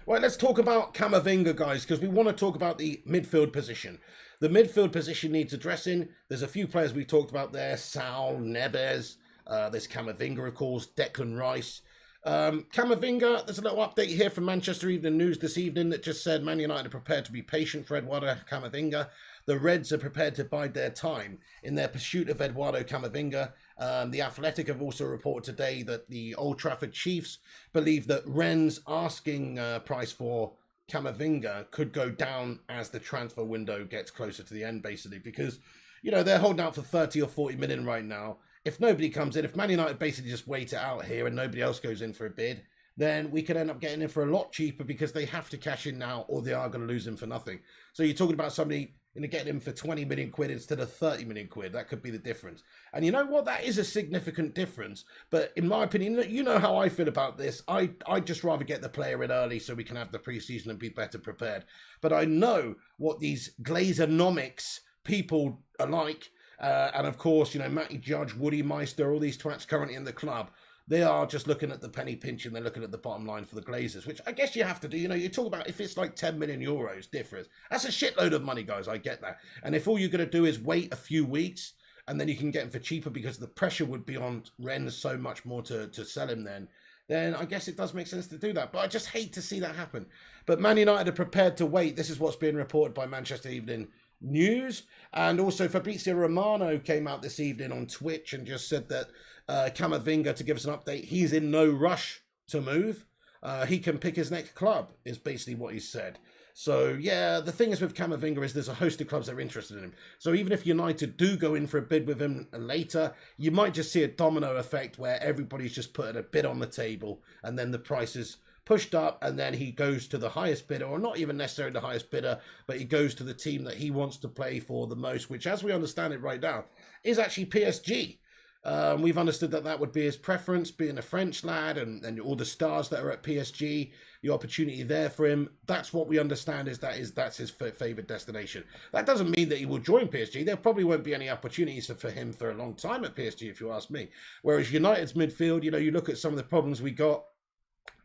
Right, let's talk about Camavinga, guys, because we want to talk about the midfield position. The midfield position needs addressing. There's a few players we've talked about there. Sal, Neves, there's Camavinga, of course, Declan Rice. Camavinga, there's a little update here from Manchester Evening News this evening that just said Man United are prepared to be patient for Eduardo Camavinga. The Reds are prepared to bide their time in their pursuit of Eduardo Camavinga. The Athletic have also reported today that the Old Trafford Chiefs believe that Rennes' asking price for Camavinga could go down as the transfer window gets closer to the end, basically, because, you know, they're holding out for 30 or 40 million right now. If nobody comes in, if Man United basically just wait it out here and nobody else goes in for a bid, then we could end up getting in for a lot cheaper because they have to cash in now or they are going to lose him for nothing. So you're talking about somebody getting him for 20 million quid instead of 30 million quid. That could be the difference. And you know what? That is a significant difference. But in my opinion, you know how I feel about this. I'd just rather get the player in early so we can have the preseason and be better prepared. But I know what these Glazer-nomics people are like. And of course, you know, Matty Judge, Woody Meister, all these twats currently in the club, they are just looking at the penny pinch and they're looking at the bottom line for the Glazers, which I guess you have to do. You know, you talk about if it's like 10 million euros difference, that's a shitload of money, guys. I get that. And if all you're going to do is wait a few weeks and then you can get him for cheaper because the pressure would be on Rennes so much more to sell him then I guess it does make sense to do that. But I just hate to see that happen. But Man United are prepared to wait. This is what's being reported by Manchester Evening News. And also Fabrizio Romano came out this evening on Twitch and just said that Camavinga, to give us an update, he's in no rush to move. He can pick his next club, is basically what he said. So, yeah, the thing is with Camavinga is there's a host of clubs that are interested in him. So even if United do go in for a bid with him later, you might just see a domino effect where everybody's just putting a bid on the table and then the prices pushed up, and then he goes to the highest bidder, or not even necessarily the highest bidder, but he goes to the team that he wants to play for the most, which, as we understand it right now, is actually PSG. We've understood that that would be his preference, being a French lad and all the stars that are at PSG, the opportunity there for him. That's what we understand that's his favourite destination. That doesn't mean that he will join PSG. There probably won't be any opportunities for him for a long time at PSG, if you ask me. Whereas United's midfield, you look at some of the problems we got.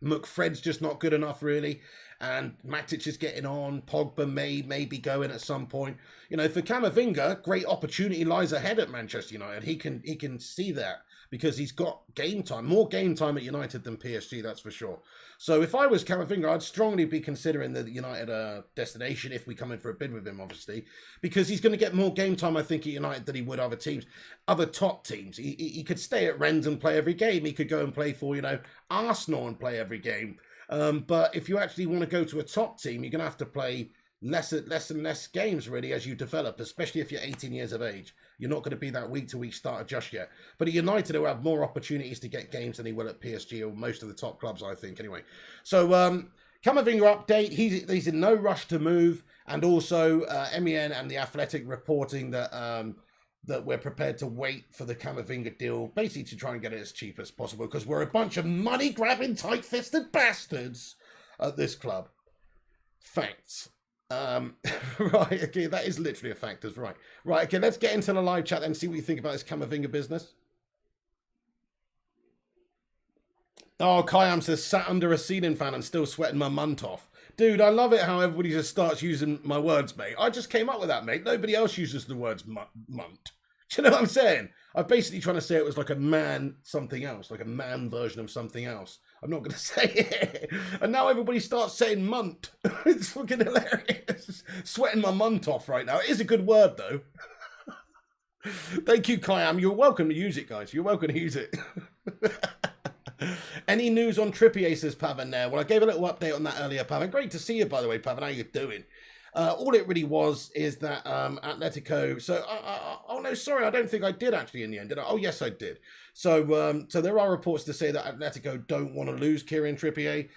McFred's just not good enough, really. And Matic is getting on. Pogba may be going at some point. For Camavinga, great opportunity lies ahead at Manchester United. He can see that because he's got game time, more game time at United than PSG, that's for sure. So if I was Camavinga, I'd strongly be considering the United destination if we come in for a bid with him, obviously, because he's going to get more game time, I think, at United than he would other teams, other top teams. He could stay at Rennes and play every game. He could go and play for, Arsenal and play every game. But if you actually want to go to a top team, you're going to have to play less and less games, really, as you develop, especially if you're 18 years of age. You're not going to be that week-to-week starter just yet. But at United, he'll have more opportunities to get games than he will at PSG or most of the top clubs, I think, anyway. So, Camavinga update, he's in no rush to move. And also, MEN and The Athletic reporting that that we're prepared to wait for the Camavinga deal, basically to try and get it as cheap as possible, because we're a bunch of money-grabbing, tight-fisted bastards at this club. Thanks. Right, okay, that is literally a fact, that's right. Right, okay, let's get into the live chat and see what you think about this Camavinga business. Oh, Kayam says, sat under a ceiling fan and still sweating my munt off. Dude, I love it how everybody just starts using my words, mate. I just came up with that, mate. Nobody else uses the words munt. Do you know what I'm saying? I'm basically trying to say it was like a man something else, like a man version of something else. I'm not going to say it. And now everybody starts saying munt. It's fucking hilarious. Sweating my munt off right now. It is a good word, though. Thank you, Kayam. You're welcome to use it, guys. You're welcome to use it. Any news on Trippier, says Pavan there? Well, I gave a little update on that earlier, Pavan. Great to see you, by the way, Pavan. How you doing? All it really was is that Atletico... So, oh, no, sorry, I don't think I did actually in the end, did I? Oh, yes, I did. So there are reports to say that Atletico don't want to lose Kieran Trippier.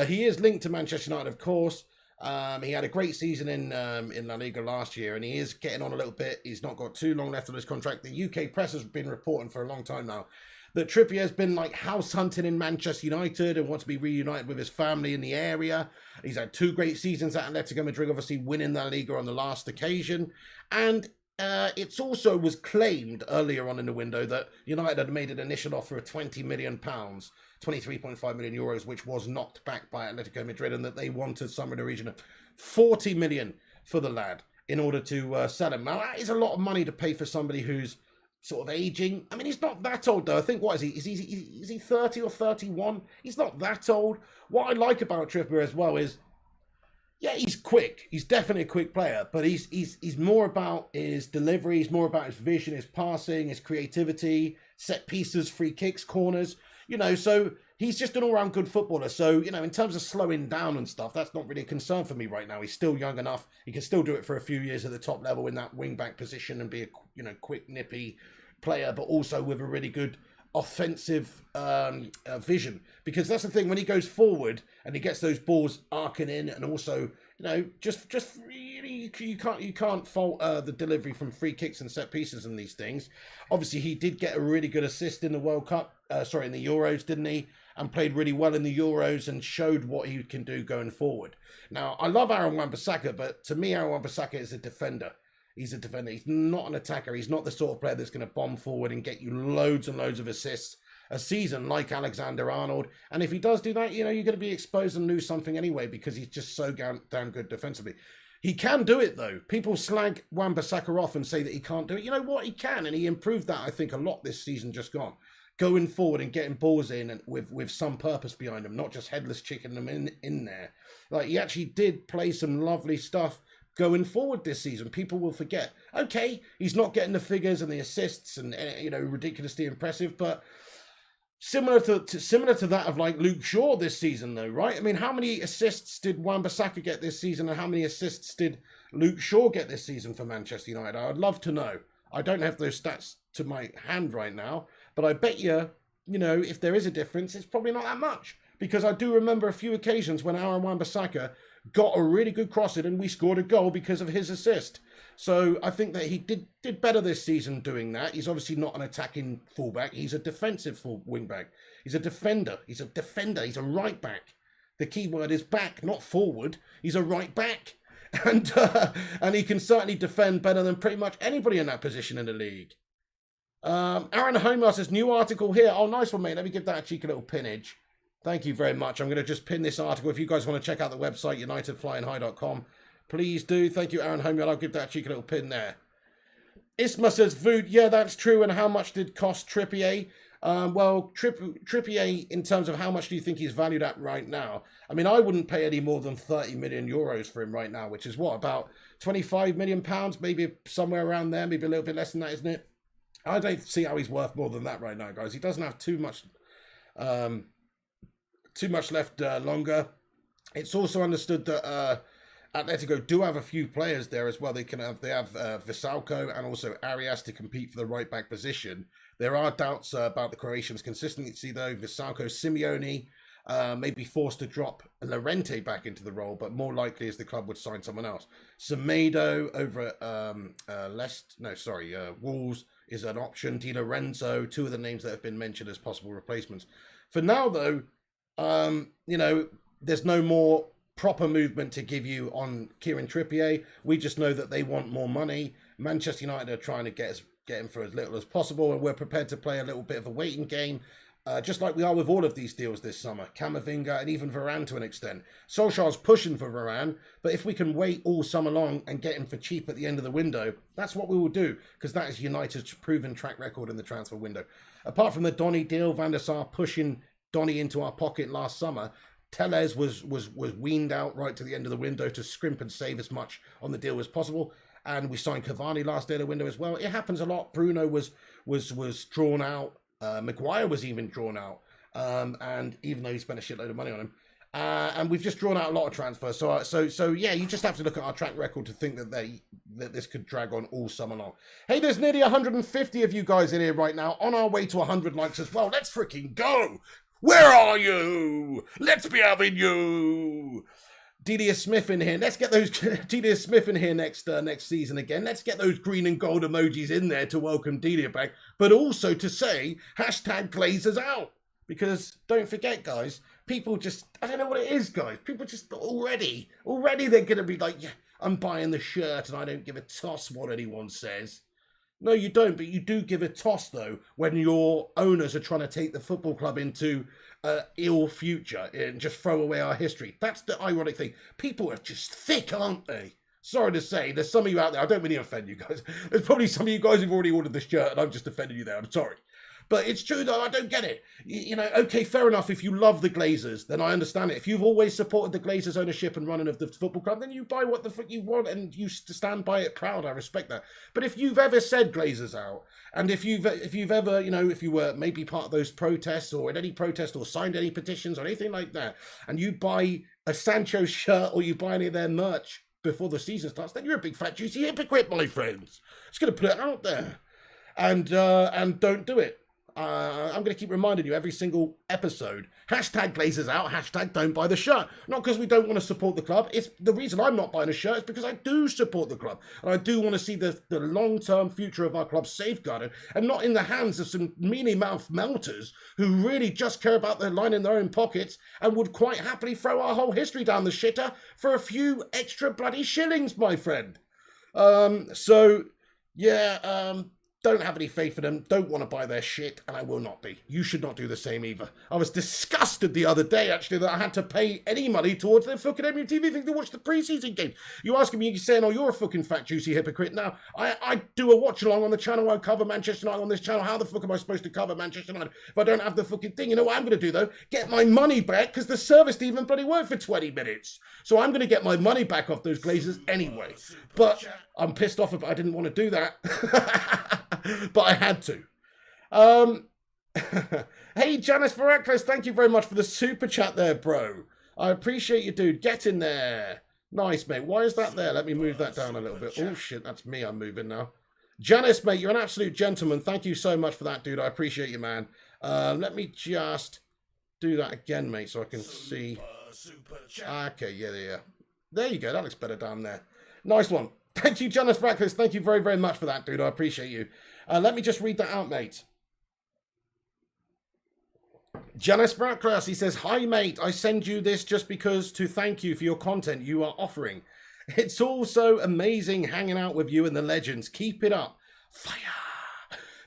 He is linked to Manchester United, of course. He had a great season in La Liga last year, and he is getting on a little bit. He's not got too long left on his contract. The UK press has been reporting for a long time now that Trippier has been like house hunting in Manchester United and wants to be reunited with his family in the area. He's had 2 great seasons at Atletico Madrid, obviously winning La Liga on the last occasion. And it's also was claimed earlier on in the window that United had made an initial offer of £20 million, 23.5 million euros, which was knocked back by Atletico Madrid, and that they wanted somewhere in the region of 40 million for the lad in order to sell him. Now, that is a lot of money to pay for somebody who's sort of aging. I mean, he's not that old, though. I think, what is he? Is he 30 or 31? He's not that old. What I like about Trippier as well is, yeah, he's quick. He's definitely a quick player, but he's more about his delivery. He's more about his vision, his passing, his creativity, set pieces, free kicks, corners. So he's just an all-round good footballer. So, in terms of slowing down and stuff, that's not really a concern for me right now. He's still young enough. He can still do it for a few years at the top level in that wing-back position and be a, quick, nippy player, but also with a really good offensive vision. Because that's the thing, when he goes forward and he gets those balls arcing in, and also, just really, you can't fault the delivery from free kicks and set pieces and these things. Obviously, he did get a really good assist in the World Cup, in the Euros, didn't he? And played really well in the Euros and showed what he can do going forward. Now, I love Aaron Wan-Bissaka, but to me, Aaron Wan-Bissaka is a defender. He's a defender. He's not an attacker. He's not the sort of player that's going to bomb forward and get you loads and loads of assists a season like Alexander-Arnold. And if he does do that, you're going to be exposed and lose something anyway, because he's just so damn good defensively. He can do it, though. People slag Wan-Bissaka off and say that he can't do it. You know what? He can, and he improved that, I think, a lot this season just gone. Going forward and getting balls in and with some purpose behind them, not just headless chicken them in there. Like, he actually did play some lovely stuff going forward this season. People will forget. Okay, he's not getting the figures and the assists and ridiculously impressive, but similar to that of like Luke Shaw this season, though, right? I mean, how many assists did Wan-Bissaka get this season, and how many assists did Luke Shaw get this season for Manchester United? I'd love to know. I don't have those stats to my hand right now, but I bet you, if there is a difference, it's probably not that much. because I do remember a few occasions when Aaron Wan-Bissaka got a really good cross in and we scored a goal because of his assist. So I think that he did better this season doing that. He's obviously not an attacking fullback. He's a defensive wingback. He's a defender. He's a defender. He's a right back. The key word is back, not forward. He's a right back. And he can certainly defend better than pretty much anybody in that position in the league. Aaron Homer says, new article here. Oh, nice one, mate. Let me give that a cheeky little pinnage. Thank you very much. I'm going to just pin this article. If you guys want to check out the website, unitedflyinghigh.com, please do. Thank you, Aaron Homer. I'll give that a cheeky little pin there. Isma says, Vood, yeah, that's true. And how much did cost Trippier? Well, Trippier, in terms of how much do you think he's valued at right now? I mean, I wouldn't pay any more than 30 million euros for him right now, which is what, about 25 million pounds, maybe somewhere around there, maybe a little bit less than that, isn't it? I don't see how he's worth more than that right now, guys. He doesn't have too much left longer. It's also understood that Atletico do have a few players there as well. They have Visalco and also Arias to compete for the right back position. There are doubts about the Croatians' consistency though. Visalco, Simeone may be forced to drop Llorente back into the role, but more likely is the club would sign someone else. Semedo over at Wolves is an option. Di Lorenzo, two of the names that have been mentioned as possible replacements. For now though, there's no more proper movement to give you on Kieran Trippier. We just know that they want more money. Manchester United are trying to get him for as little as possible, and we're prepared to play a little bit of a waiting game, just like we are with all of these deals this summer. Camavinga and even Varane to an extent. Solskjaer's pushing for Varane, but if we can wait all summer long and get him for cheap at the end of the window, that's what we will do, because that is United's proven track record in the transfer window. Apart from the Donny deal, Van der Sar pushing Donny into our pocket last summer, Tellez was weaned out right to the end of the window to scrimp and save as much on the deal as possible. And we signed Cavani last day of the window as well. It happens a lot. Bruno was drawn out. Maguire was even drawn out. And even though he spent a shitload of money on him. And we've just drawn out a lot of transfers. So yeah, you just have to look at our track record to think that this could drag on all summer long. Hey, there's nearly 150 of you guys in here right now, on our way to 100 likes as well. Let's freaking go! Where are you? Let's be having you. Delia Smith in here. Let's get those Delia Smith in here next season again. Let's get those green and gold emojis in there to welcome Delia back, but also to say #Glazers out. Because don't forget, guys, people just, I don't know what it is, guys. People just already they're going to be like, yeah, I'm buying the shirt and I don't give a toss what anyone says. No, you don't, but you do give a toss, though, when your owners are trying to take the football club into ill future and just throw away our history. That's the ironic thing. People are just thick, aren't they? Sorry to say, there's some of you out there, I don't really offend you guys. There's probably some of you guys who've already ordered this shirt and I've just offended you there. I'm sorry. But it's true, though. I don't get it. Okay, fair enough. If you love the Glazers, then I understand it. If you've always supported the Glazers' ownership and running of the football club, then you buy what the fuck you want and you stand by it proud. I respect that. But if you've ever said Glazers out, and if you've ever, if you were maybe part of those protests or in any protest or signed any petitions or anything like that, and you buy a Sancho shirt or you buy any of their merch before the season starts, then you're a big fat juicy hypocrite, my friends. Just going to put it out there. And don't do it. I'm going to keep reminding you every single episode. #Glazers out. #don't buy the shirt. Not because we don't want to support the club. It's the reason I'm not buying a shirt is because I do support the club. And I do want to see the long-term future of our club safeguarded and not in the hands of some mealy-mouthed melters who really just care about their line in their own pockets and would quite happily throw our whole history down the shitter for a few extra bloody shillings, my friend. Don't have any faith in them, don't want to buy their shit, and I will not be. You should not do the same either. I was disgusted the other day, actually, that I had to pay any money towards their fucking MUTV thing to watch the pre-season game. You asking me, you're saying, oh, you're a fucking fat, juicy hypocrite. Now, I do a watch-along on the channel, I cover Manchester United on this channel. How the fuck am I supposed to cover Manchester United if I don't have the fucking thing? You know what I'm going to do, though? Get my money back, because the service didn't even bloody work for 20 minutes. So I'm going to get my money back off those Glazers anyway. But I'm pissed off about I didn't want to do that. But I had to. Hey, Janice Veracruz, thank you very much for the super chat there, bro. I appreciate you, dude. Get in there. Nice, mate. Why is that there? Let me move that down a little bit. Oh, shit, that's me I'm moving now. Janice, mate, you're an absolute gentleman. Thank you so much for that, dude. I appreciate you, man. Let me just do that again, mate, so I can see. Okay, yeah. There you go. That looks better down there. Nice one. Thank you, Janice Radcliffe. Thank you very, very much for that, dude. I appreciate you. Let me just read that out, mate. Janice Radcliffe, he says, "Hi, mate. I send you this just because to thank you for your content you are offering. It's also amazing hanging out with you and the legends. Keep it up. Fire."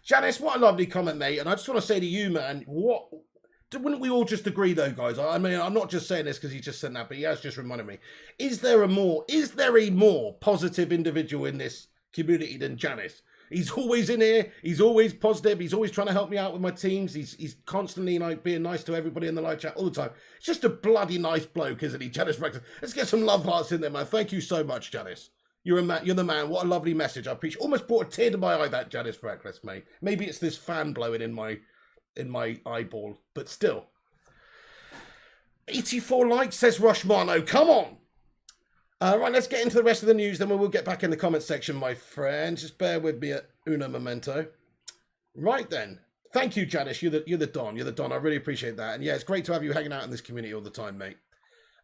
Janice, what a lovely comment, mate. And I just want to say to you, man, wouldn't we all just agree, though, guys? I mean, I'm not just saying this because he just said that, but he has just reminded me. Is there a more positive individual in this community than Janice? He's always in here. He's always positive. He's always trying to help me out with my teams. He's constantly like being nice to everybody in the live chat all the time. It's just a bloody nice bloke, isn't he, Janice Rex? Let's get some love hearts in there, man. Thank you so much, Janice. You're the man. What a lovely message. I appreciate. Almost brought a tear to my eye, that Janice Radcliffe, mate. Maybe it's this fan blowing in my eyeball, but still. 84 likes, says Romano. Come on. Right, let's get into the rest of the news, then we'll get back in the comment section, my friends. Just bear with me at uno momento. Right then. Thank you, Janice. You're the Don. You're the Don. I really appreciate that. And yeah, it's great to have you hanging out in this community all the time, mate.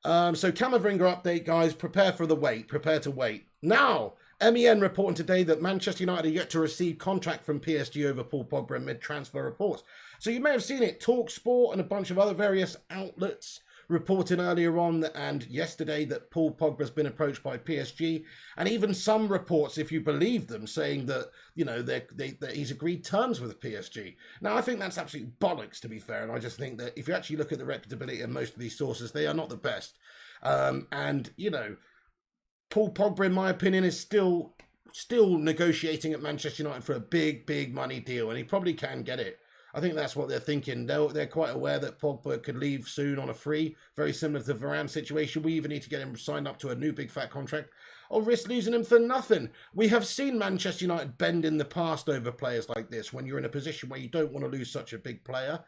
So Camavinga update, guys. Prepare for the wait. Prepare to wait. Now, MEN reporting today that Manchester United are yet to receive contract from PSG over Paul Pogba amid transfer reports. So you may have seen it. TalkSport and a bunch of other various outlets reporting earlier on and yesterday that Paul Pogba has been approached by PSG, and even some reports, if you believe them, saying that, you know, that he's agreed terms with PSG. Now, I think that's absolute bollocks, to be fair, and I just think that if you actually look at the reputability of most of these sources, they are not the best. And, you know, Paul Pogba, in my opinion, is still negotiating at Manchester United for a big money deal, and he probably can get it. I think that's what they're thinking. They're quite aware that Pogba could leave soon on a free, very similar to the Varane situation. We even need to get him signed up to a new big fat contract or risk losing him for nothing. We have seen Manchester United bend in the past over players like this when you're in a position where you don't want to lose such a big player.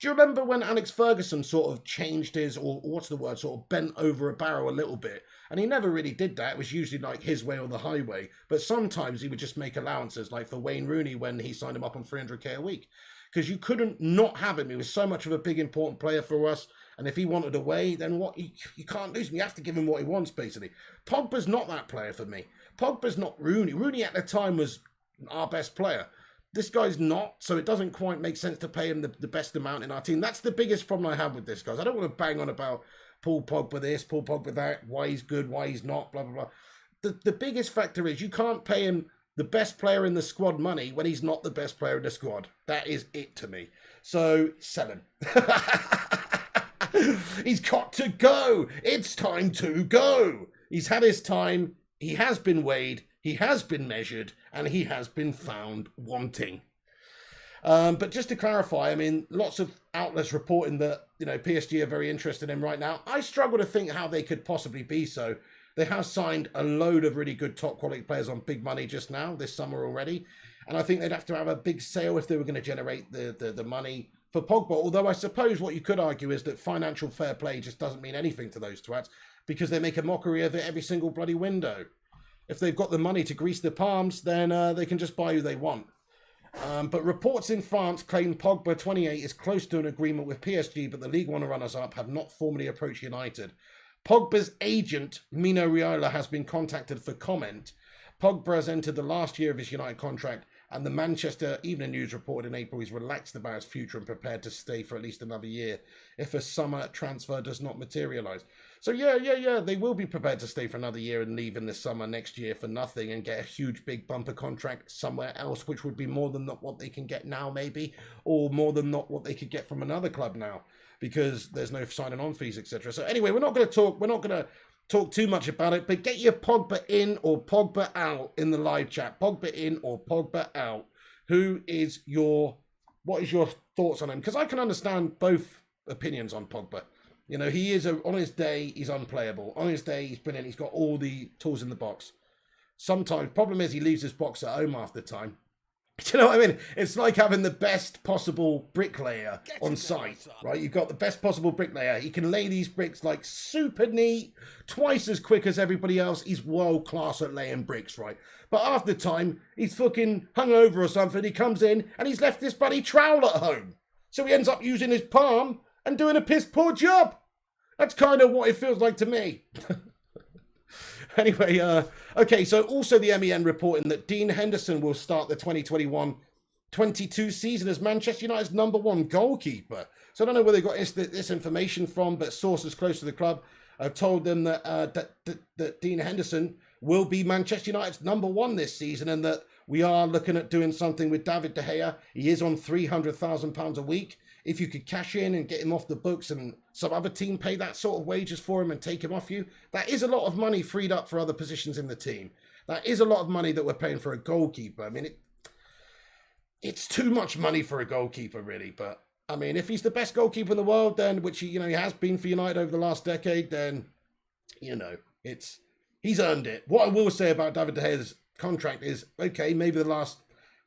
Do you remember when Alex Ferguson sort of changed his, or what's the word, sort of bent over a barrel a little bit? And he never really did that. It was usually like his way or the highway. But sometimes he would just make allowances, like for Wayne Rooney when he signed him up on 300k a week. Because you couldn't not have him. He was so much of a big, important player for us. And if he wanted away, then what? You can't lose him. You have to give him what he wants, basically. Pogba's not that player for me. Pogba's not Rooney. Rooney at the time was our best player. This guy's not, so it doesn't quite make sense to pay him the best amount in our team. That's the biggest problem I have with this, guys. I don't want to bang on about Paul Pogba this, Paul Pogba that, why he's good, why he's not, blah, blah, blah. The biggest factor is you can't pay him the best player in the squad money when he's not the best player in the squad. That is it to me. So, sell him. He's got to go. It's time to go. He's had his time. He has been weighed. He has been measured. And he has been found wanting. But just to clarify, I mean, lots of outlets reporting that, you know, PSG are very interested in him right now. I struggle to think how they could possibly be so. They have signed a load of really good top quality players on big money just now, this summer already. And I think they'd have to have a big sale if they were going to generate the money for Pogba. Although I suppose what you could argue is that financial fair play just doesn't mean anything to those twats because they make a mockery of it every single bloody window. If they've got the money to grease their palms, then they can just buy who they want. But reports in France claim Pogba, 28, is close to an agreement with PSG, but the League One runners-up have not formally approached United. Pogba's agent, Mino Raiola, has been contacted for comment. Pogba has entered the last year of his United contract, and the Manchester Evening News reported in April he's relaxed about his future and prepared to stay for at least another year if a summer transfer does not materialise. So yeah, they will be prepared to stay for another year and leave in the summer next year for nothing and get a huge big bumper contract somewhere else, which would be more than not what they can get now maybe, or more than not what they could get from another club now, because there's no signing on fees, etc. So anyway, we're not going to talk too much about it, but get your Pogba in or Pogba out in the live chat. Pogba in or Pogba out. What is your thoughts on him? Because I can understand both opinions on Pogba. You know, he is, on his day, he's unplayable. On his day, he's brilliant. He's got all the tools in the box. Sometimes, problem is he leaves his box at home half the time. Do you know what I mean? It's like having the best possible bricklayer on site, right? You've got the best possible bricklayer. He can lay these bricks like super neat, twice as quick as everybody else. He's world class at laying bricks, right? But half the time, he's fucking hungover or something. He comes in and he's left this bloody trowel at home. So he ends up using his palm and doing a piss poor job. That's kind of what it feels like to me. Anyway, okay, so also the MEN reporting that Dean Henderson will start the 2021-22 season as Manchester United's #1 goalkeeper. So I don't know where they got this information from, but sources close to the club have told them that, that Dean Henderson will be Manchester United's #1 this season, and that we are looking at doing something with David De Gea. He is on £300,000 a week. If you could cash in and get him off the books and some other team pay that sort of wages for him and take him off you, that is a lot of money freed up for other positions in the team. That is a lot of money that we're paying for a goalkeeper. I mean, it's too much money for a goalkeeper, really. But, I mean, if he's the best goalkeeper in the world, then, which he has been for United over the last decade, then, he's earned it. What I will say about David De Gea's contract is, okay, maybe the last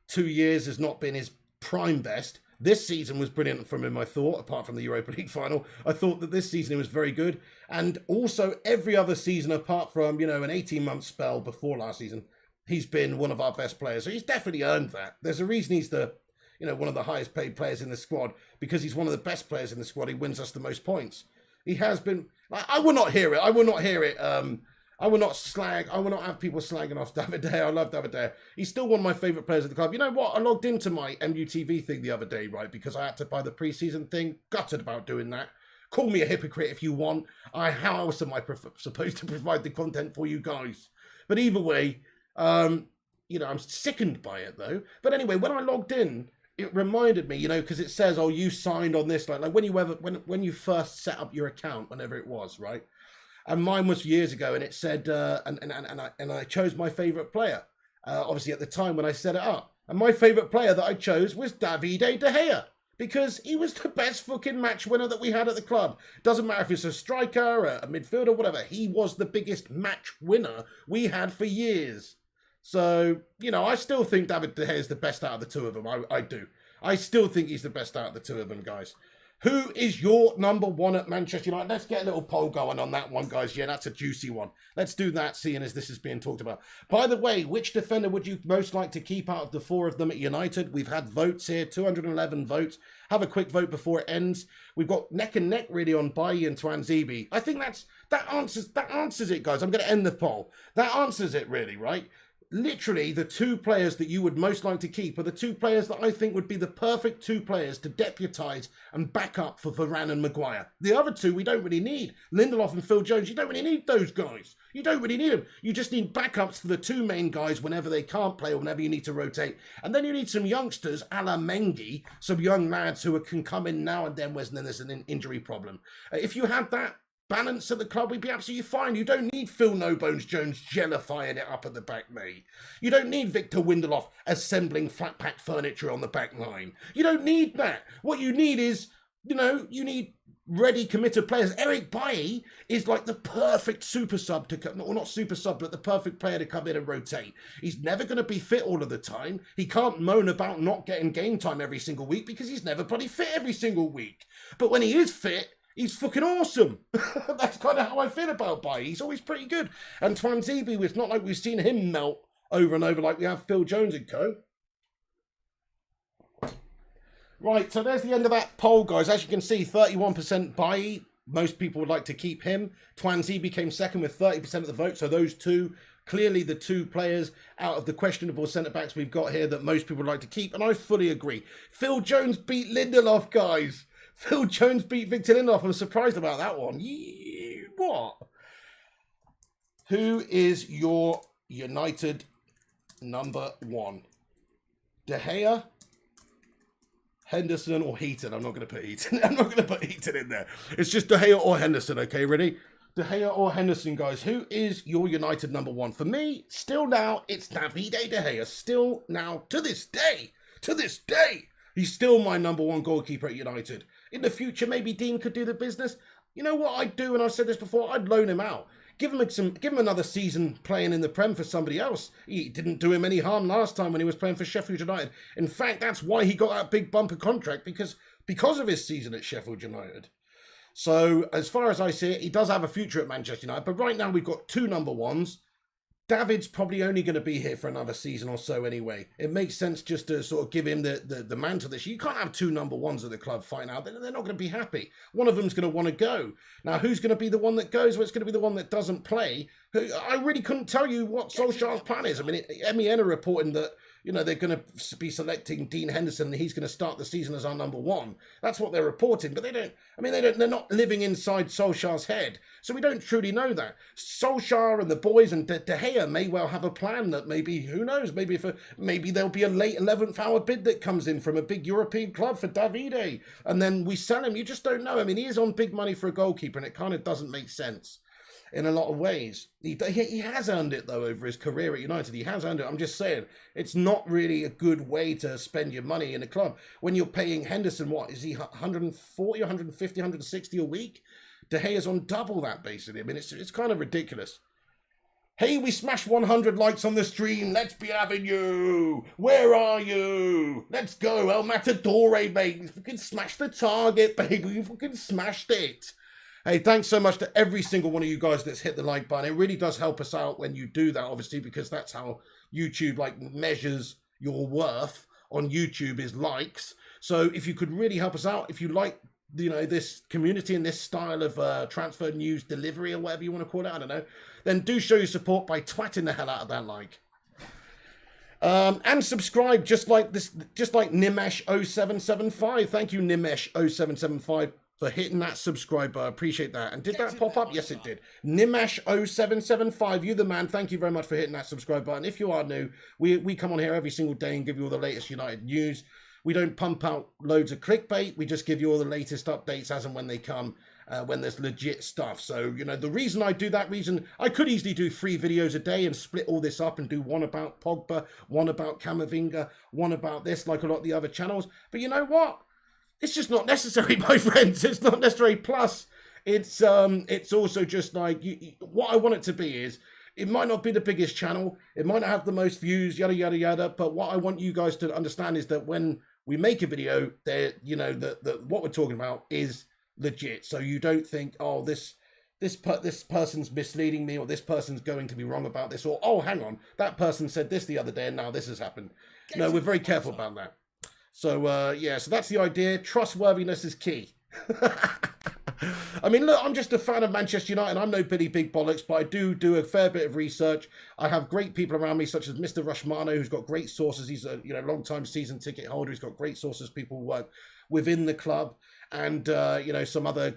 2 years has not been his prime best. This season was brilliant from him, I thought, apart from the Europa League final. I thought that this season he was very good. And also every other season, apart from, an 18-month spell before last season, he's been one of our best players. So he's definitely earned that. There's a reason he's the, one of the highest paid players in the squad, because he's one of the best players in the squad. He wins us the most points. He has been... I will not hear it. I will not hear it. I will not have people slagging off David De Gea. I love David De Gea. He's still one of my favourite players at the club. You know what? I logged into my MUTV thing the other day, right? Because I had to buy the pre-season thing. Gutted about doing that. Call me a hypocrite if you want. How else am I supposed to provide the content for you guys? But either way, I'm sickened by it though. But anyway, when I logged in, it reminded me, because it says, oh, you signed on this. Like when you first set up your account, whenever it was, right? And mine was years ago, and it said, and I chose my favourite player, obviously at the time when I set it up. And my favourite player that I chose was Davide De Gea, because he was the best fucking match winner that we had at the club. Doesn't matter if it's a striker, a midfielder, whatever. He was the biggest match winner we had for years. So, I still think David De Gea is the best out of the two of them. I do. I still think he's the best out of the two of them, guys. Who is your #1 at Manchester United? Let's get a little poll going on that one, guys. Yeah, that's a juicy one. Let's do that, seeing as this is being talked about. By the way, which defender would you most like to keep out of the 4 of them at United? We've had votes here, 211 votes. Have a quick vote before it ends. We've got neck and neck, really, on Bailly and Twanzebe. I think that answers it, guys. I'm going to end the poll. That answers it, really, right? Literally, the 2 players that you would most like to keep are the 2 players that I think would be the perfect 2 players to deputise and back up for Varane and Maguire. The other 2 we don't really need. Lindelof and Phil Jones, you don't really need those guys. You don't really need them. You just need backups for the 2 main guys whenever they can't play or whenever you need to rotate. And then you need some youngsters, a la Mengi, some young lads who can come in now and then when there's an injury problem. If you had that balance at the club, we'd be absolutely fine. You don't need Phil No Bones Jones jellifying it up at the back, mate. You don't need Victor Lindelof assembling flat pack furniture on the back line. You don't need that. What you need is, you need ready, committed players. Eric Bailly is like the perfect super sub to come, or not super sub, but the perfect player to come in and rotate. He's never going to be fit all of the time. He can't moan about not getting game time every single week because he's never bloody fit every single week. But when he is fit, he's fucking awesome. That's kind of how I feel about Bailly. He's always pretty good. And Twanzebe, it's not like we've seen him melt over and over like we have Phil Jones and co. Right, so there's the end of that poll, guys. As you can see, 31% Bailly. Most people would like to keep him. Twanzebe came second with 30% of the vote. So those 2, clearly the 2 players out of the questionable centre-backs we've got here that most people would like to keep. And I fully agree. Phil Jones beat Lindelof, guys. Phil Jones beat Victor Lindelof. I'm surprised about that one. What? Who is your United #1? De Gea, Henderson, or Heaton? I'm not going to put Heaton. I'm not going to put Heaton in there. It's just De Gea or Henderson. Okay, ready? De Gea or Henderson, guys. Who is your United #1? For me, still now, it's Davide De Gea. Still now, to this day, he's still my #1 goalkeeper at United. In the future, maybe Dean could do the business. You know what I'd do, and I've said this before, I'd loan him out. Give him another season playing in the Prem for somebody else. He didn't do him any harm last time when he was playing for Sheffield United. In fact, that's why he got that big bumper contract, because of his season at Sheffield United. So, as far as I see it, he does have a future at Manchester United. But right now, we've got 2 #1s. David's probably only going to be here for another season or so anyway. It makes sense just to sort of give him the mantle this year. You can't have two number ones at the club fighting out. They're not going to be happy. One of them's going to want to go. Now, who's going to be the one that goes? Well, it's going to be the one that doesn't play. I really couldn't tell you what Solskjaer's plan is. I mean, MEN are reporting that, you know, they're going to be selecting Dean Henderson and he's going to start the season as our number one. That's what they're reporting, but they're not living inside Solskjaer's head. So we don't truly know that. Solskjaer and the boys and De Gea may well have a plan that maybe, who knows, maybe there'll be a late 11th hour bid that comes in from a big European club for Davide and then we sell him. You just don't know. I mean, he is on big money for a goalkeeper and it kind of doesn't make sense. In a lot of ways. He has earned it, though, over his career at United. He has earned it. I'm just saying, it's not really a good way to spend your money in a club. When you're paying Henderson, what, is he 140, 150, 160 a week? De Gea's on double that, basically. I mean, it's kind of ridiculous. Hey, we smashed 100 likes on the stream. Let's be having you. Where are you? Let's go. El Matadore, mate. We fucking smashed the target, baby. We fucking smashed it. Hey, thanks so much to every single one of you guys that's hit the like button. It really does help us out when you do that, obviously, because that's how YouTube measures your worth on YouTube is likes. So if you could really help us out, if you like, you know, this community and this style of transfer news delivery or whatever you want to call it, I don't know, then do show your support by twatting the hell out of that like. And subscribe just like Nimesh0775. Thank you, Nimesh0775. For hitting that subscribe button. Appreciate that. And did that pop up? Yes, it did. Nimesh0775, you the man. Thank you very much for hitting that subscribe button. If you are new, we come on here every single day and give you all the latest United news. We don't pump out loads of clickbait. We just give you all the latest updates as and when they come, when there's legit stuff. So, you know, the reason I do that, I could easily do 3 videos a day and split all this up and do one about Pogba, one about Camavinga, one about this, like a lot of the other channels. But you know what? It's just not necessary, my friends. It's not necessary. Plus, it's also just like, what I want it to be is, it might not be the biggest channel. It might not have the most views, yada, yada, yada. But what I want you guys to understand is that when we make a video, you know, that what we're talking about is legit. So you don't think, oh, this person's misleading me, or this person's going to be wrong about this, or, oh, hang on, that person said this the other day and now this has happened. No, we're very careful about that. So, yeah, so that's the idea. Trustworthiness is key. I mean, look, I'm just a fan of Manchester United. I'm no Billy Big Bollocks, but I do a fair bit of research. I have great people around me, such as Mr. Romano, who's got great sources. He's a long-time season ticket holder. He's got great sources, people who work within the club, and, some other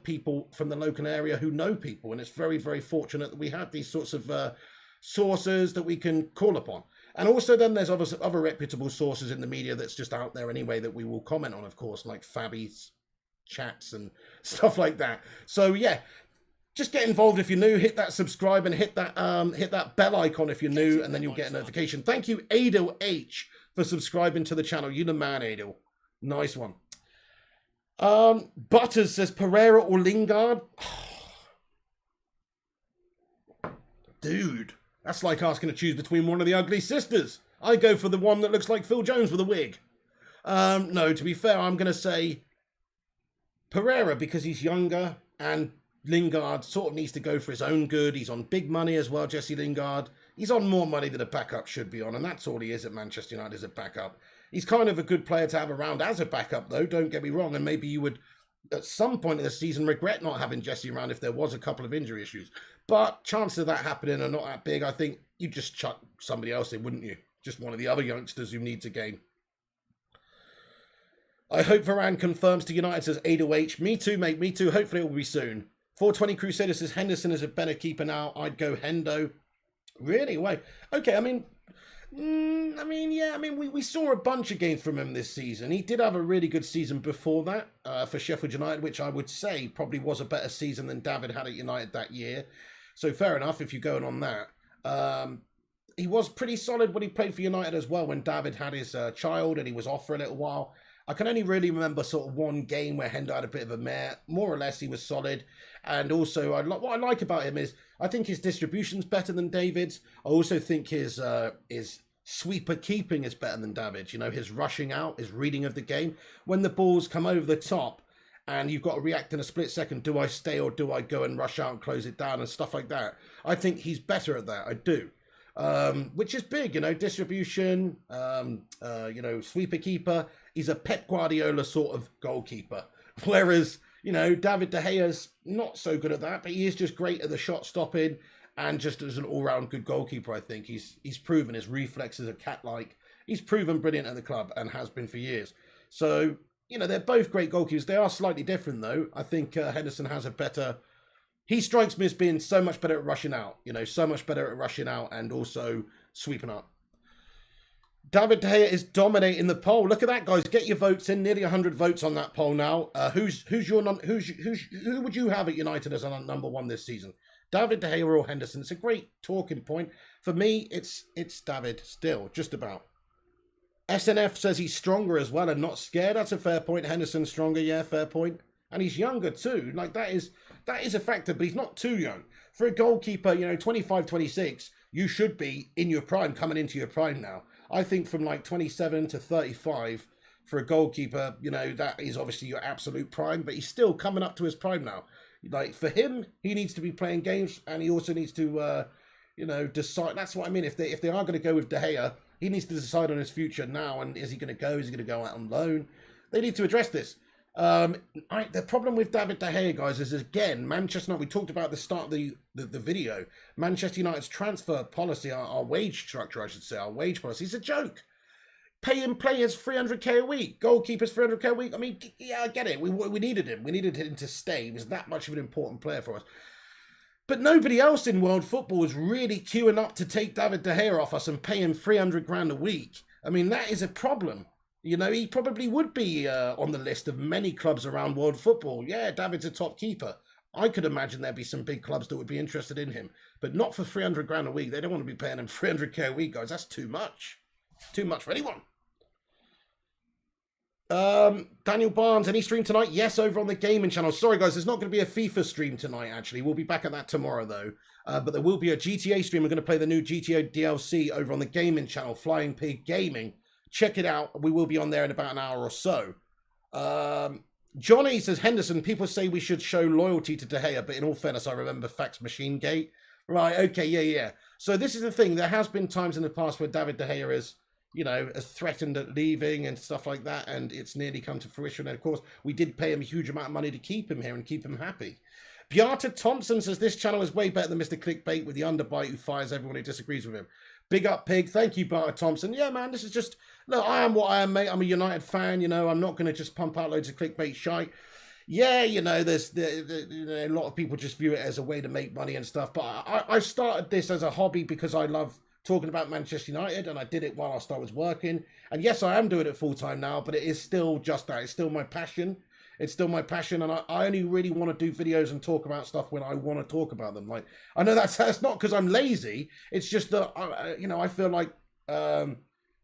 people from the local area who know people. And it's very, very fortunate that we have these sorts of sources that we can call upon. And also then there's other reputable sources in the media that's just out there anyway that we will comment on, of course, like Fabi's chats and stuff like that. So yeah, just get involved if you're new. Hit that subscribe and hit that bell icon if you're new, and then you'll get a notification. Thank you, Adil H, for subscribing to the channel. You the man, Adil. Nice one. Butters says Pereira or Lingard. Dude. That's like asking to choose between one of the ugly sisters. I go for the one that looks like Phil Jones with a wig. No, to be fair, I'm going to say Pereira because he's younger, and Lingard sort of needs to go for his own good. He's on big money as well, Jesse Lingard. He's on more money than a backup should be on, and that's all he is at Manchester United, as a backup. He's kind of a good player to have around as a backup, though, don't get me wrong, and maybe you would, at some point in the season, regret not having Jesse around if there was a couple of injury issues. But chances of that happening are not that big. I think you'd just chuck somebody else in, wouldn't you? Just one of the other youngsters who needs a game. I hope Varane confirms to United, says Ada-H. Me too, mate. Me too. Hopefully it will be soon. 420 Crusader says Henderson is a better keeper now. I'd go Hendo. Really? Wait. Okay, we saw a bunch of games from him this season. He did have a really good season before that for Sheffield United, which I would say probably was a better season than David had at United that year. So fair enough if you're going on that. He was pretty solid when he played for United as well, when David had his child and he was off for a little while. I can only really remember sort of one game where Hendo had a bit of a mare. More or less, he was solid. And also, what I like about him is I think his distribution's better than David's. I also think his sweeper keeping is better than David's. You know, his rushing out, his reading of the game. When the balls come over the top and you've got to react in a split second. Do I stay or do I go and rush out and close it down and stuff like that? I think he's better at that. I do. Which is big, distribution, sweeper keeper. He's a Pep Guardiola sort of goalkeeper. Whereas, David De Gea's not so good at that, but he is just great at the shot stopping and just as an all-round good goalkeeper, I think. He's proven his reflexes are cat-like. He's proven brilliant at the club and has been for years. So, they're both great goalkeepers. They are slightly different, though. I think Henderson has a better... He strikes me as being so much better at rushing out, so much better at rushing out and also sweeping up. David De Gea is dominating the poll. Look at that, guys. Get your votes in. Nearly 100 votes on that poll now. Who would you have at United as a number one this season? David De Gea or Henderson? It's a great talking point. For me, it's David still, just about. SNF says he's stronger as well and not scared. That's a fair point. Henderson's stronger, yeah, fair point. And he's younger too. Like, that is a factor, but he's not too young. For a goalkeeper, 25, 26, you should be in your prime, coming into your prime now. I think from like 27 to 35, for a goalkeeper, that is obviously your absolute prime, but he's still coming up to his prime now. Like, for him, he needs to be playing games, and he also needs to, decide. That's what I mean. If they are going to go with De Gea, he needs to decide on his future now, and is he going to go? Is he going to go out on loan? They need to address this. The problem with David De Gea, guys, is again, Manchester United, we talked about at the start of the video, Manchester United's transfer policy, our wage structure, I should say, our wage policy is a joke. Paying players 300k a week, goalkeepers 300k a week. I mean, yeah, I get it. We needed him. We needed him to stay. He was that much of an important player for us. But nobody else in world football is really queuing up to take David De Gea off us and pay him 300 grand a week. I mean, that is a problem. He probably would be on the list of many clubs around world football. Yeah, David's a top keeper. I could imagine there'd be some big clubs that would be interested in him, but not for 300 grand a week. They don't want to be paying him 300k a week, guys. That's too much. Too much for anyone. Daniel Barnes, any stream tonight? Yes, over on the gaming channel. Sorry, guys, there's not going to be a FIFA stream tonight, actually. We'll be back at that tomorrow, though. But there will be a GTA stream. We're going to play the new GTA DLC over on the gaming channel, Flying Pig Gaming. Check it out. We will be on there in about an hour or so. Johnny says, Henderson, people say we should show loyalty to De Gea, but in all fairness, I remember Fax Machine Gate. Right, okay, yeah. So this is the thing. There has been times in the past where David De Gea is, has threatened at leaving and stuff like that, and it's nearly come to fruition. And of course, we did pay him a huge amount of money to keep him here and keep him happy. Beata Thompson says, this channel is way better than Mr. Clickbait with the underbite who fires everyone who disagrees with him. Big up, Pig. Thank you, Beata Thompson. Yeah, man, this is just... Look, I am what I am, mate. I'm a United fan, I'm not going to just pump out loads of clickbait shite. Yeah, there's a lot of people just view it as a way to make money and stuff. But I started this as a hobby because I love talking about Manchester United, and I did it whilst I was working. And yes, I am doing it full time now, but it is still just that. It's still my passion. It's still my passion, and I only really want to do videos and talk about stuff when I want to talk about them. Like, I know that's not because I'm lazy. It's just that I feel like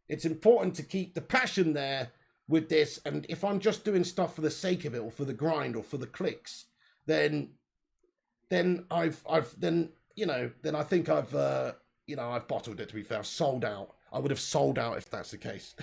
it's important to keep the passion there with this. And if I'm just doing stuff for the sake of it, or for the grind, or for the clicks, then I think I've bottled it. To be fair, I've sold out. I would have sold out if that's the case.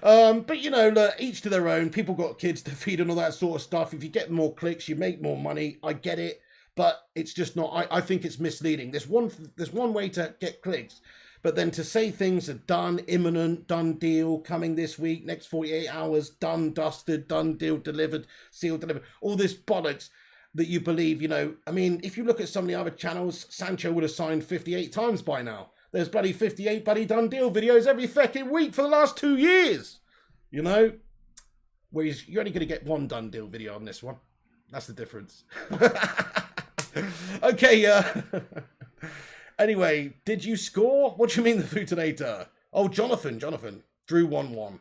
But look, each to their own. People got kids to feed and all that sort of stuff. If you get more clicks, you make more money. I get it, but it's just not. I think it's misleading. There's one way to get clicks, but then to say things are done, imminent, done deal, coming this week, next 48 hours, done, dusted, done deal, delivered, sealed, delivered. All this bollocks that you believe. I mean, if you look at some of the other channels, Sancho would have signed 58 times by now. There's bloody 58 bloody done deal videos every fucking week for the last 2 years. Whereas you're only going to get one done deal video on this one. That's the difference. Okay, anyway, did you score? What do you mean the Futinator? Oh, Jonathan, drew 1-1.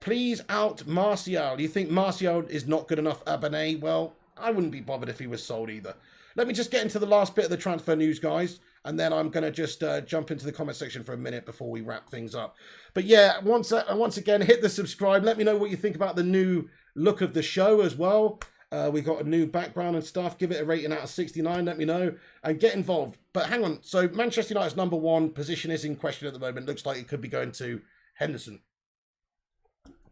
Please out Martial. You think Martial is not good enough, Abane? Well, I wouldn't be bothered if he was sold either. Let me just get into the last bit of the transfer news, guys. And then I'm going to just jump into the comment section for a minute before we wrap things up. But yeah, once again, hit the subscribe. Let me know what you think about the new look of the show as well. We got a new background and stuff. Give it a rating out of 69. Let me know. And get involved. But hang on. So Manchester United's #1 position is in question at the moment. Looks like it could be going to Henderson.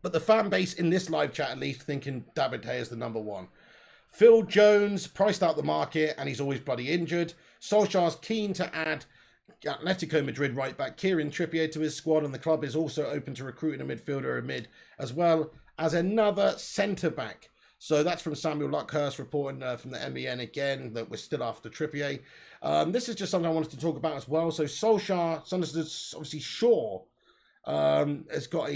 But the fan base in this live chat, at least, thinking David De Gea is the number one. Phil Jones priced out the market, and he's always bloody injured. Solskjaer's keen to add Atletico Madrid right back Kieran Trippier to his squad, and the club is also open to recruiting a midfielder or a mid, as well as another centre-back. So that's from Samuel Luckhurst reporting from the MEN again, that we're still after Trippier. This is just something I wanted to talk about as well. So Solskjaer, obviously Shaw, has got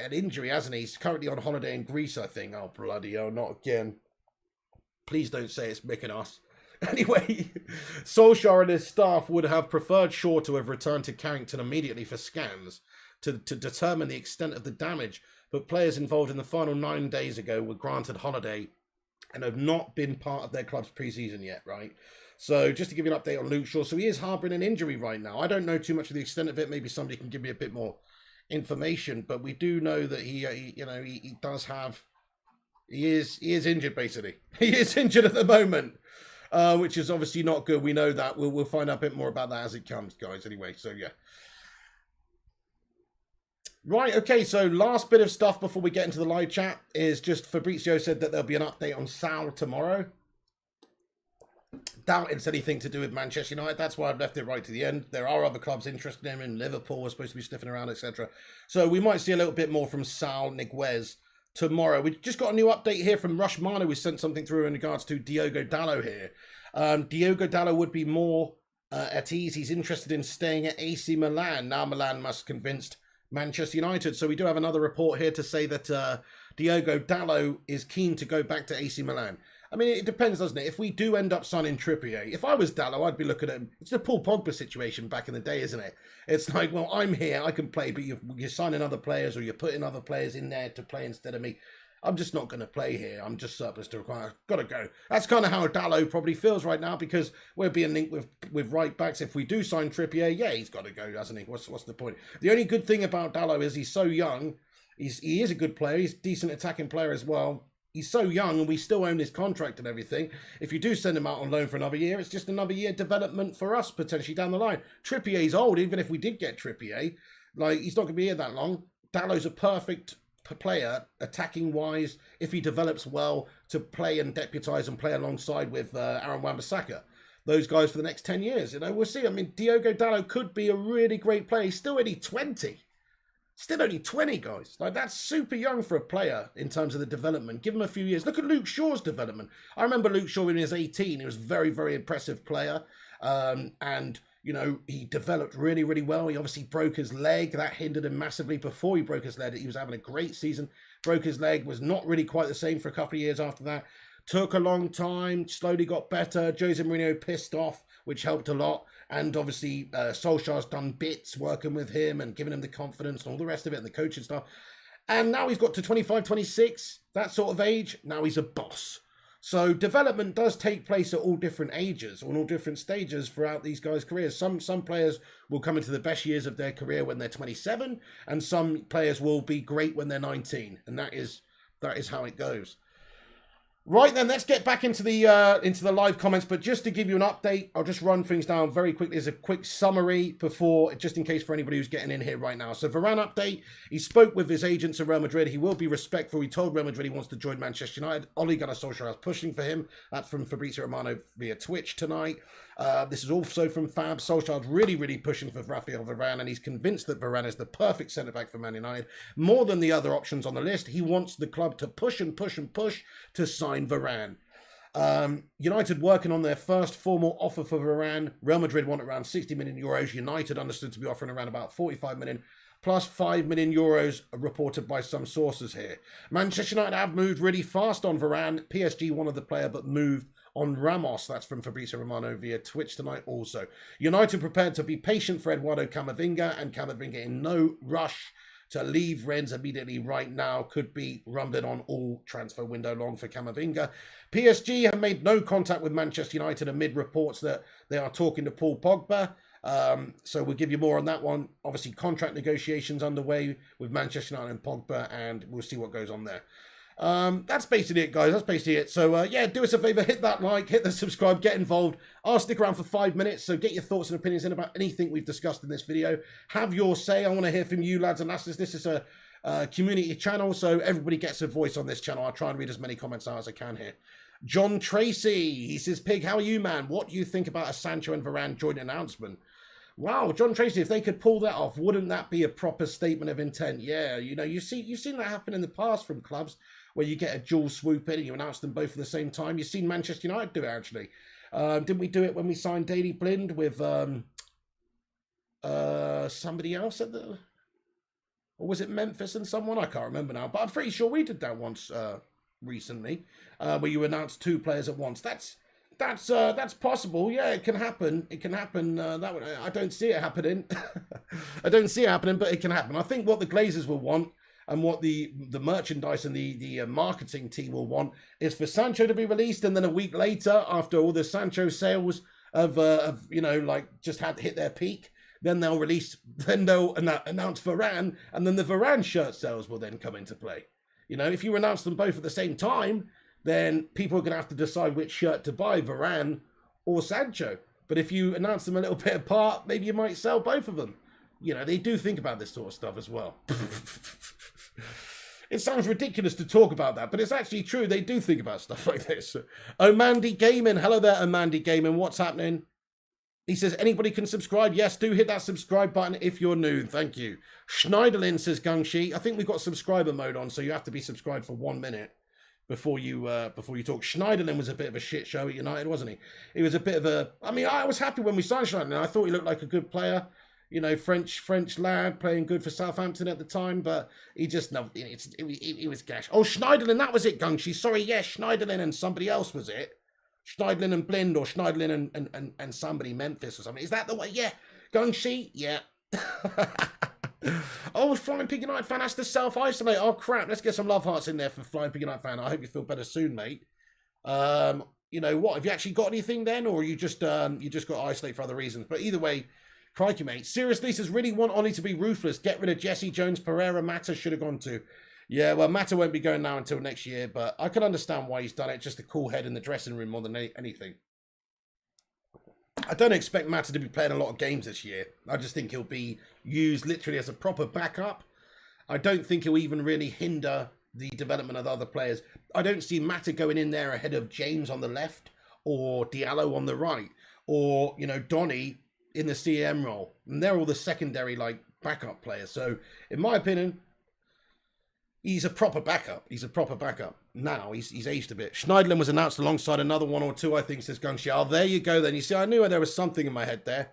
an injury, hasn't he? He's currently on holiday in Greece, I think. Oh, bloody hell, not again. Please don't say it's Mick and us. Anyway, Solskjaer and his staff would have preferred Shaw to have returned to Carrington immediately for scans to determine the extent of the damage. But players involved in the final 9 days ago were granted holiday and have not been part of their club's pre-season yet, right? So just to give you an update on Luke Shaw. So he is harbouring an injury right now. I don't know too much of the extent of it. Maybe somebody can give me a bit more information, but we do know that he is injured, basically. He is injured at the moment, which is obviously not good. We know that. We'll find out a bit more about that as it comes, guys, anyway. So yeah, right, okay, so last bit of stuff before we get into the live chat is just Fabrizio said that there'll be an update on Sal tomorrow. Doubt it's anything to do with Manchester United. That's why I've left it right to the end. There are other clubs interested in him, and Liverpool are supposed to be sniffing around, etc. So we might see a little bit more from Sal Niguez tomorrow. We just got a new update here from Romano. We sent something through in regards to Diogo Dalot here. Diogo Dalot would be more at ease. He's interested in staying at AC Milan. Now Milan must convinced Manchester United. So we do have another report here to say that Diogo Dalot is keen to go back to AC Milan. I mean, it depends, doesn't it? If we do end up signing Trippier, if I was Dalot, I'd be looking at him. It's the Paul Pogba situation back in the day, isn't it? It's like, well, I'm here, I can play, but you're signing other players, or you're putting other players in there to play instead of me. I'm just not going to play here. I'm just surplus to require. I've got to go. That's kind of how Dalot probably feels right now, because we're being linked with right backs. If we do sign Trippier, yeah, he's got to go, hasn't he? What's the point? The only good thing about Dalot is he's so young. He is a good player. He's a decent attacking player as well. He's so young, and we still own his contract and everything. If you do send him out on loan for another year, it's just another year development for us potentially down the line. Trippier's old. Even if we did get Trippier, like, he's not going to be here that long. Dalot's a perfect player, attacking wise, if he develops well, to play and deputise and play alongside with Aaron Wan-Bissaka. Those guys for the next 10 years. You know, we'll see. I mean, Diogo Dalot could be a really great player. He's still only 20. Still only 20, guys. Like, that's super young for a player in terms of the development. Give him a few years. Look at Luke Shaw's development. I remember Luke Shaw when he was 18. He was a very, very impressive player. And, you know, he developed really, really well. He obviously broke his leg. That hindered him massively. Before he broke his leg, he was having a great season. Broke his leg, was not really quite the same for a couple of years after that. Took a long time, slowly got better. Jose Mourinho pissed off, which helped a lot. And obviously, Solskjaer's done bits working with him and giving him the confidence and all the rest of it and the coaching stuff. And now he's got to 25, 26, that sort of age. Now he's a boss. So development does take place at all different ages, on all different stages throughout these guys' careers. Some players will come into the best years of their career when they're 27, and some players will be great when they're 19. And that is how it goes. Right then, let's get back into the live comments. But just to give you an update, I'll just run things down very quickly as a quick summary before, just in case for anybody who's getting in here right now. So Varane update, he spoke with his agents at Real Madrid. He will be respectful. He told Real Madrid he wants to join Manchester United. Ole Gunnar Solskjaer is pushing for him. That's from Fabrizio Romano via Twitch tonight. This is also from Fab. Solskjaer's really, really pushing for Rafael Varane, and he's convinced that Varane is the perfect centre-back for Man United. More than the other options on the list, he wants the club to push and push and push to sign Varane. United working on their first formal offer for Varane. Real Madrid want around 60 million euros. United understood to be offering around about 45 million, plus 5 million euros reported by some sources here. Manchester United have moved really fast on Varane. PSG wanted the player but moved on Ramos. That's from Fabrizio Romano via Twitch tonight also. United prepared to be patient for Eduardo Camavinga, and Camavinga in no rush to leave Rennes immediately right now. Could be rumbling on all transfer window long for Camavinga. PSG have made no contact with Manchester United amid reports that they are talking to Paul Pogba. So we'll give you more on that one. Obviously, contract negotiations underway with Manchester United and Pogba, and we'll see what goes on there. That's basically it, guys. That's basically it. So, yeah, do us a favour. Hit that like, hit the subscribe, get involved. I'll stick around for 5 minutes, so get your thoughts and opinions in about anything we've discussed in this video. Have your say. I want to hear from you, lads and lasses. This is a community channel, so everybody gets a voice on this channel. I'll try and read as many comments out as I can here. John Tracy, he says, Pig, how are you, man? What do you think about a Sancho and Varane joint announcement? Wow, John Tracy, if they could pull that off, wouldn't that be a proper statement of intent? Yeah, you know, you've seen that happen in the past from clubs where you get a dual swoop in and you announce them both at the same time. You've seen Manchester United do it, actually. Didn't we do it when we signed Daley Blind with somebody else at the... Or was it Memphis and someone? I can't remember now. But I'm pretty sure we did that once recently, where you announced 2 players at once. That's possible. Yeah, it can happen. It can happen. I don't see it happening. I don't see it happening, but it can happen. I think what the Glazers will want and what the merchandise and the marketing team will want is for Sancho to be released, and then a week later, after all the Sancho sales have you know, like just had hit their peak, then they'll announce Varane, and then the Varane shirt sales will then come into play. You know, if you announce them both at the same time, then people are going to have to decide which shirt to buy, Varane or Sancho. But if you announce them a little bit apart, maybe you might sell both of them. You know, they do think about this sort of stuff as well. It sounds ridiculous to talk about that, but it's actually true. They do think about stuff like this. Omandy Gaming. Hello there, Omandy Gaming. What's happening? He says, anybody can subscribe. Yes, do hit that subscribe button if you're new. Thank you. Schneiderlin says, Gungshi. I think we've got subscriber mode on, so you have to be subscribed for 1 minute before you talk. Schneiderlin was a bit of a shit show at United, wasn't he? He was a bit of a... I mean, I was happy when we signed Schneiderlin. I thought he looked like a good player. You know, French lad playing good for Southampton at the time, but he just... No, he was gash. Oh, Schneiderlin, that was it, Gungshi. Sorry, yes, Schneiderlin and somebody else was it. Schneiderlin and Blind, or Schneiderlin and somebody, Memphis or something. Is that the way? Yeah. Gungshi? Yeah. Oh, Flying Pig United fan has to self-isolate. Oh, crap. Let's get some love hearts in there for Flying Pig United fan. I hope you feel better soon, mate. You know what? Have you actually got anything then, or you just got to isolate for other reasons? But either way, crikey, mate. Seriously, says, really want Ollie to be ruthless. Get rid of Jesse Jones. Pereira, Mata should have gone to. Yeah, well, Mata won't be going now until next year, but I can understand why he's done it. Just a cool head in the dressing room more than anything. I don't expect Mata to be playing a lot of games this year. I just think he'll be used literally as a proper backup. I don't think he'll even really hinder the development of other players. I don't see Mata going in there ahead of James on the left or Diallo on the right or, you know, Donny in the CM role. And they're all the secondary, like, backup players. So, in my opinion... He's a proper backup. He's a proper backup. Now, he's aged a bit. Schneiderlin was announced alongside another 1 or 2, I think, says Gunshi. Oh, there you go then. You see, I knew there was something in my head there.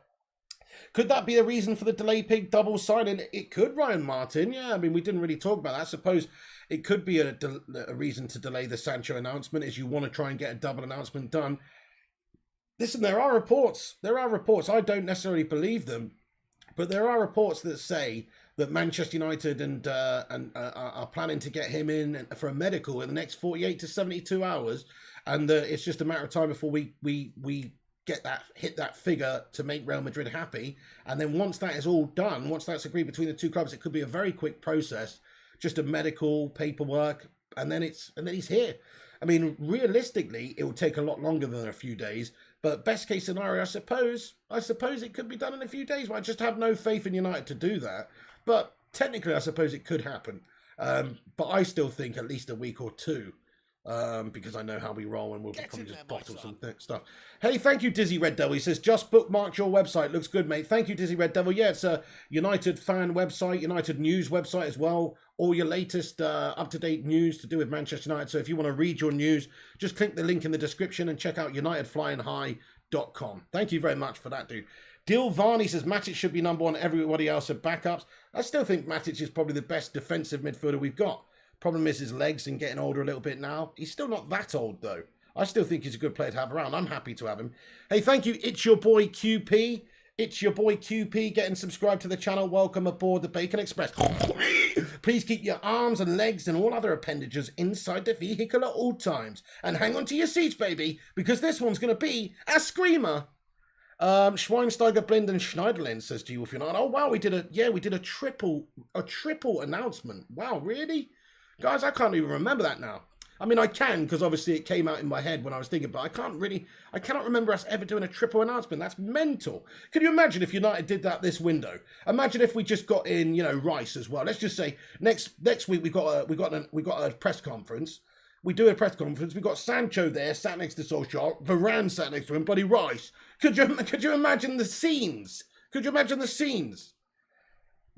Could that be a reason for the delay pig double signing? It could, Ryan Martin. Yeah, I mean, we didn't really talk about that. I suppose it could be a reason to delay the Sancho announcement is you want to try and get a double announcement done. Listen, there are reports. There are reports. I don't necessarily believe them, but there are reports that say that Manchester United and are planning to get him in for a medical in the next 48 to 72 hours, and it's just a matter of time before we hit that figure to make Real Madrid happy. And then once that is all done, once that's agreed between the two clubs, it could be a very quick process, just a medical paperwork, and then he's here. I mean, realistically, it will take a lot longer than a few days. But best case scenario, I suppose it could be done in a few days. But I just have no faith in United to do that. But technically, I suppose it could happen. But I still think at least a week or 2. Because I know how we roll and we'll probably just bottle some stuff. Hey, thank you, Dizzy Red Devil. He says, just bookmarked your website. Looks good, mate. Thank you, Dizzy Red Devil. Yeah, it's a United fan website, United news website as well. All your latest up-to-date news to do with Manchester United. So if you want to read your news, just click the link in the description and check out UnitedFlyingHigh.com. Thank you very much for that, dude. Dil Varney says, Matic should be number 1. Everybody else are backups. I still think Matic is probably the best defensive midfielder we've got. Problem is his legs and getting older a little bit now. He's still not that old, though. I still think he's a good player to have around. I'm happy to have him. Hey, thank you. It's your boy QP. It's your boy QP getting subscribed to the channel. Welcome aboard the Bacon Express. Please keep your arms and legs and all other appendages inside the vehicle at all times. And hang on to your seats, baby, because this one's going to be a screamer. Schweinsteiger, Blind, and Schneiderlin says to you if you're not. Oh, wow, we did a triple announcement. Wow, really? Guys, I can't even remember that now. I mean, I can, because obviously it came out in my head when I was thinking, but I cannot remember us ever doing a triple announcement. That's mental. Can you imagine if United did that this window? Imagine if we just got in, Rice as well. Let's just say next week we got a press conference. We do a press conference. We got Sancho there, sat next to Solskjaer. Varane sat next to him. Buddy Rice. Could you imagine the scenes? Could you imagine the scenes?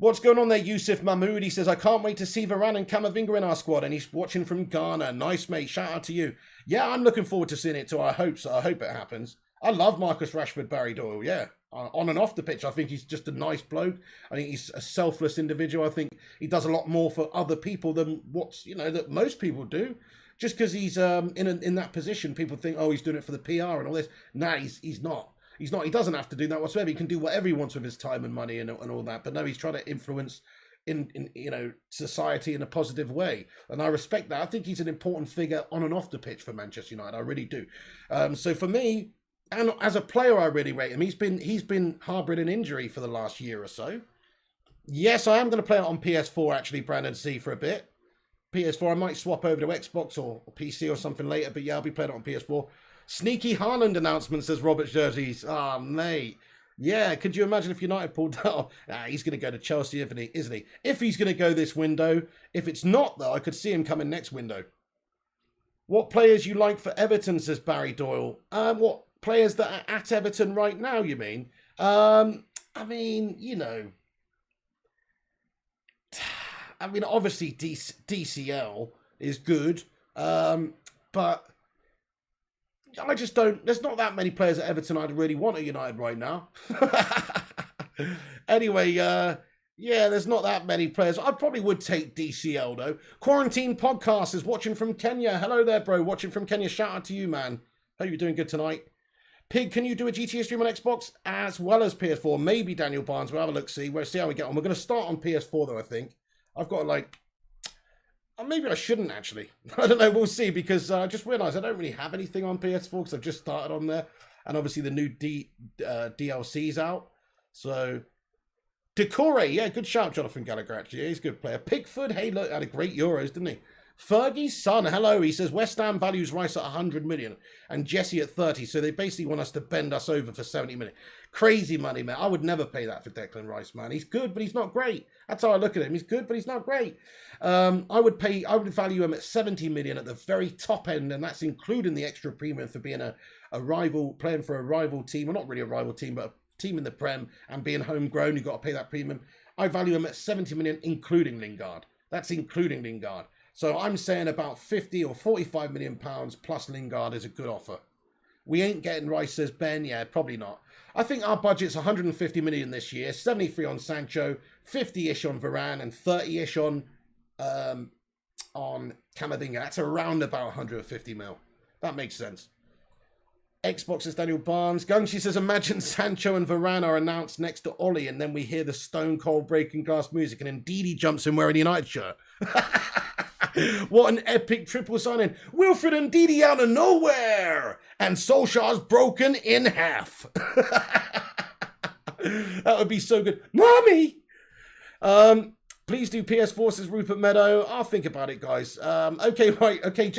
What's going on there, Yusuf Mahmood? He says, I can't wait to see Varane and Camavinga in our squad, and he's watching from Ghana. Nice, mate. Shout out to you. Yeah, I'm looking forward to seeing it too. I hope so. I hope it happens. I love Marcus Rashford, Barry Doyle. Yeah, on and off the pitch, I think he's just a nice bloke. I think he's a selfless individual. I think he does a lot more for other people than that most people do. Just because he's in that position, people think, oh, he's doing it for the PR and all this. Nah, he's not. He's not. He doesn't have to do that whatsoever. He can do whatever he wants with his time and money and all that. But no, he's trying to influence in society in a positive way, and I respect that. I think he's an important figure on and off the pitch for Manchester United. I really do. So for me, and as a player, I really rate him. He's been harbouring an injury for the last year or so. Yes, I am going to play it on PS4 actually, Brandon C, for a bit. PS4. I might swap over to Xbox or PC or something later. But yeah, I'll be playing it on PS4. Sneaky Haaland announcement, says Robert Jerseys. Ah, mate. Yeah, could you imagine if United pulled that off? He's going to go to Chelsea, isn't he? If he's going to go this window. If it's not, though, I could see him coming next window. What players you like for Everton, says Barry Doyle. What players that are at Everton right now, you mean? Obviously DCL is good. But I just don't. There's not that many players at Everton I'd really want at United right now. Anyway, there's not that many players. I probably would take DCL though. Quarantine Podcast is watching from Kenya. Hello there, bro. Watching from Kenya. Shout out to you, man. Hope you're doing good tonight. Pig, can you do a GTA stream on Xbox as well as PS4? Maybe Daniel Barnes. We'll have a look. We'll see how we get on. We're going to start on PS4 though. I think I've got maybe I shouldn't actually. I don't know. We'll see, because I just realised I don't really have anything on PS4 because I've just started on there. And obviously the new DLC's out. So, Decore, yeah, good shout, Jonathan Gallagher, actually. Yeah, he's a good player. Pickford, hey, look, had a great Euros, didn't he? Fergie's son, hello. He says, West Ham values Rice at 100 million and Jesse at 30. So they basically want us to bend us over for 70 million. Crazy money, man. I would never pay that for Declan Rice, man. He's good, but he's not great. That's how I look at him. He's good, but he's not great. I would value him at 70 million at the very top end, and that's including the extra premium for being a rival, playing for a rival team. Well, not really a rival team, but a team in the Prem, and being homegrown, you've got to pay that premium. I value him at 70 million, including Lingard. That's including Lingard. So I'm saying about 50 or 45 million pounds plus Lingard is a good offer. We ain't getting Rice, says Ben. Yeah, probably not. I think our budget's 150 million this year, 73 on Sancho, 50-ish on Varane, and 30-ish on Camavinga. That's around about 150 mil. That makes sense. Xbox says Daniel Barnes. Gunshi says, imagine Sancho and Varane are announced next to Ollie, and then we hear the stone cold breaking glass music, and then Didi jumps in wearing a United shirt. What an epic triple signing. Wilfred and Didi out of nowhere. And Solskjaer's broken in half. That would be so good. Mommy! Please do PS4, says Rupert Meadow. I'll think about it, guys. Okay, right. Okay,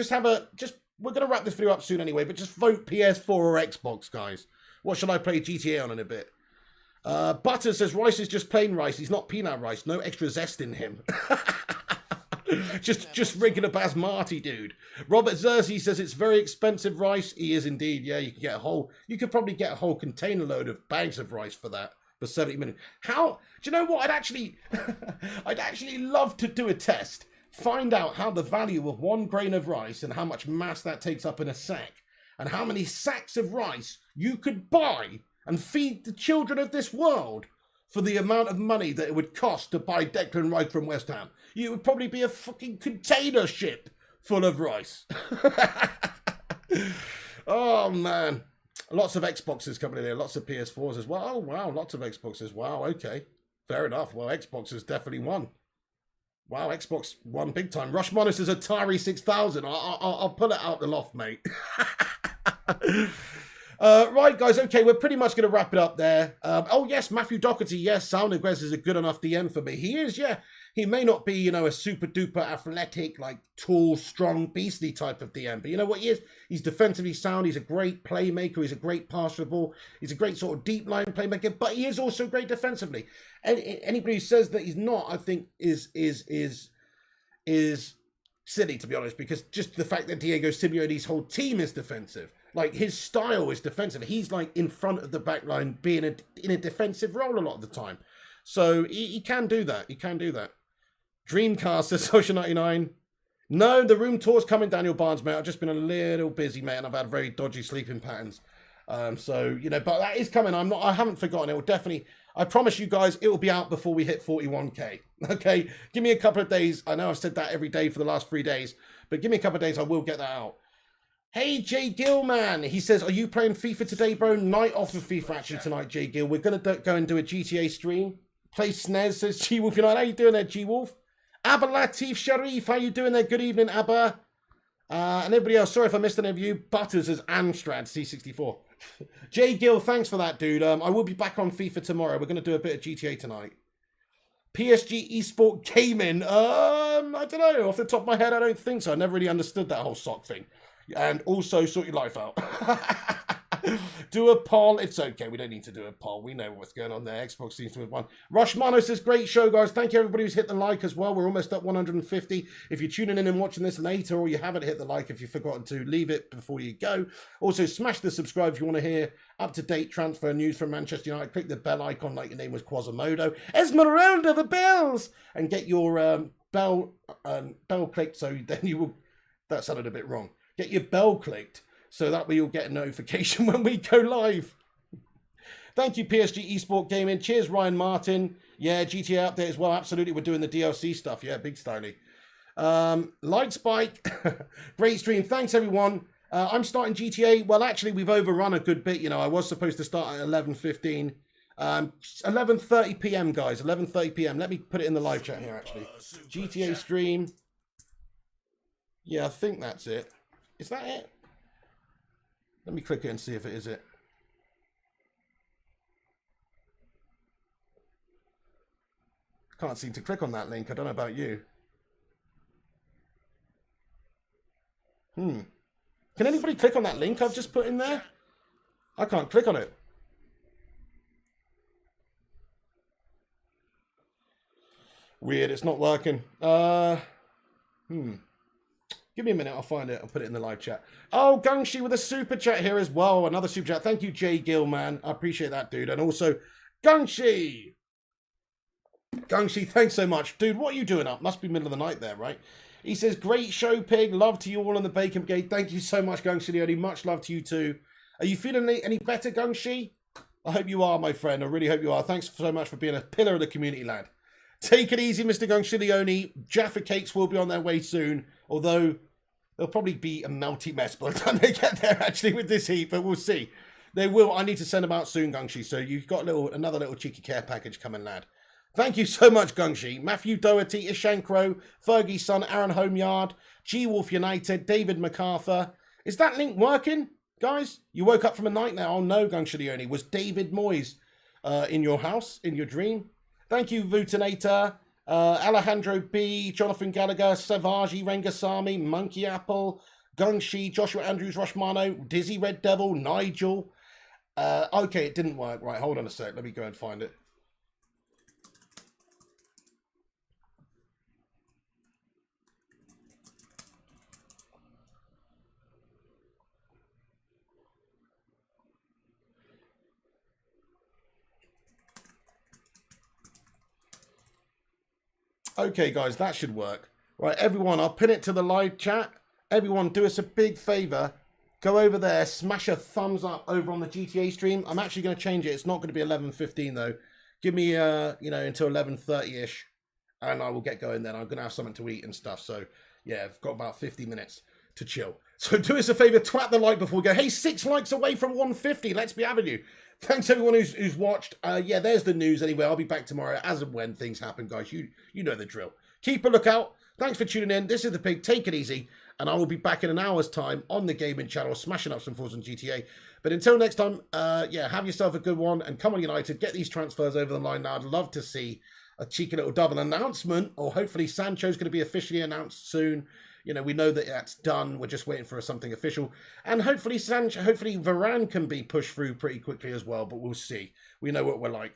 we're going to wrap this video up soon anyway, but just vote PS4 or Xbox, guys. What should I play GTA on in a bit? Butter says Rice is just plain rice. He's not peanut rice. No extra zest in him. just regular basmati, dude. Robert Zersey says it's very expensive rice. He is indeed. Yeah, you could probably get a whole container load of bags of rice for that, for 70 million. How? Do you know what? I'd actually love to do a test. Find out how the value of 1 grain of rice and how much mass that takes up in a sack, and how many sacks of rice you could buy and feed the children of this world for the amount of money that it would cost to buy Declan Rice from West Ham. You would probably be a fucking container ship full of rice. Oh, man. Lots of Xboxes coming in here. Lots of PS4s as well. Oh, wow. Lots of Xboxes. Wow, okay. Fair enough. Well, Xbox has definitely won. Wow, Xbox won big time. Rush Monis is Atari 6000. I'll pull it out the loft, mate. Right, guys, okay, we're pretty much going to wrap it up there. Oh, yes, Matthew Doherty, yes, Sal Negres is a good enough DM for me. He is, yeah. He may not be, you know, a super duper athletic, like tall, strong, beastly type of DM, but you know what he is? He's defensively sound. He's a great playmaker. He's a great passer of the ball. He's a great sort of deep line playmaker, but he is also great defensively. And anybody who says that he's not, I think, is silly, to be honest, because just the fact that Diego Simeone's whole team is defensive. Like, his style is defensive. He's like in front of the back line, being in a defensive role a lot of the time. So he can do that. He can do that. Dreamcast says Social 99. No, the room tour's coming, Daniel Barnes, mate. I've just been a little busy, mate, and I've had very dodgy sleeping patterns. So, you know, but that is coming. I haven't forgotten. It will definitely, I promise you guys, it will be out before we hit 41k. Okay? Give me a couple of days. I know I've said that every day for the last 3 days, but give me a couple of days. I will get that out. Hey, Jay Gillman. He says, are you playing FIFA today, bro? Night off of FIFA, actually, tonight, Jay Gill. We're going to go and do a GTA stream. Play SNES, says G-Wolf. You know, how you doing there, G-Wolf? Abba Latif Sharif, how you doing there? Good evening, Abba. And everybody else, sorry if I missed any of you. Butters as Amstrad C64. Jay Gill, thanks for that, dude. I will be back on FIFA tomorrow. We're going to do a bit of GTA tonight. PSG Esport Gaming. I don't know. Off the top of my head, I don't think so. I never really understood that whole sock thing. And also, sort your life out. Do a poll. It's okay. We don't need to do a poll. We know what's going on there. Xbox seems to have won. Romano says, great show, guys. Thank you, everybody who's hit the like as well. We're almost up 150. If you're tuning in and watching this later, or you haven't hit the like, if you've forgotten to, leave it before you go. Also, smash the subscribe if you want to hear up-to-date transfer news from Manchester United. Click the bell icon like your name was Quasimodo. Esmeralda, the bells! And get your bell clicked, so then you will... That sounded a bit wrong. Get your bell clicked, so that way you'll get a notification when we go live. Thank you, PSG Esport Gaming. Cheers, Ryan Martin. Yeah, GTA update as well. Absolutely, we're doing the DLC stuff. Yeah, big styly. Light Spike. Great stream. Thanks, everyone. I'm starting GTA. Well, actually, we've overrun a good bit. You know, I was supposed to start at 11:15. 11:30 p.m., guys. 11:30 p.m. Let me put it in the live chat here, actually. GTA stream. Yeah, I think that's it. Is that it? Let me click it and see if it is it. Can't seem to click on that link. I don't know about you. Can anybody click on that link I've just put in there? I can't click on it. Weird, it's not working. Give me a minute, I'll find it. I'll put it in the live chat. Oh, Gungshi with a super chat here as well. Another super chat. Thank you, Jay Gill, man. I appreciate that, dude. And also, Gungshi! Gungshi, thanks so much. Dude, what are you doing up? Must be middle of the night there, right? He says, great show, Pig. Love to you all on the Bacon Brigade. Thank you so much, Gungshi Leone. Much love to you too. Are you feeling any better, Gungshi? I hope you are, my friend. I really hope you are. Thanks so much for being a pillar of the community, lad. Take it easy, Mr. Gungshi Leone. Jaffa cakes will be on their way soon. Although... they'll probably be a melty mess by the time they get there, actually, with this heat, but we'll see. They will. I need to send them out soon, Gungshi, so you've got another little cheeky care package coming, lad. Thank you so much, Gungshi. Matthew Doherty, Ishankro, Fergie's son, Aaron Homeyard, G-Wolf United, David MacArthur. Is that link working, guys? You woke up from a nightmare. Oh, no, Gungshi Leone. Was David Moyes in your house, in your dream? Thank you, Vutinator. Alejandro B, Jonathan Gallagher, Savaji Rangasamy, Monkey Apple, Gungshi, Joshua Andrews, Rushmano, Dizzy Red Devil, Nigel. Okay, it didn't work. Right, hold on a sec. Let me go and find it. Okay, guys, that should work. Right, everyone, I'll pin it to the live chat. Everyone, do us a big favour. Go over there, smash a thumbs up over on the GTA stream. I'm actually going to change it. It's not going to be 11:15, though. Give me, you know, until 11:30-ish, and I will get going then. I'm going to have something to eat and stuff. So, yeah, I've got about 50 minutes to chill. So do us a favour, twat the like before we go. Hey, 6 likes away from 150. Let's be having you. Thanks, everyone who's watched. Yeah, there's the news anyway. I'll be back tomorrow as and when things happen, guys. You know the drill. Keep a lookout. Thanks for tuning in. This is The Pig. Take it easy. And I will be back in an hour's time on the gaming channel, smashing up some Forza and GTA. But until next time, yeah, have yourself a good one. And come on, United. Get these transfers over the line now. I'd love to see a cheeky little double announcement, or hopefully Sancho's going to be officially announced soon. You know, we know that that's done. We're just waiting for something official. And hopefully Varane can be pushed through pretty quickly as well, but we'll see. We know what we're like.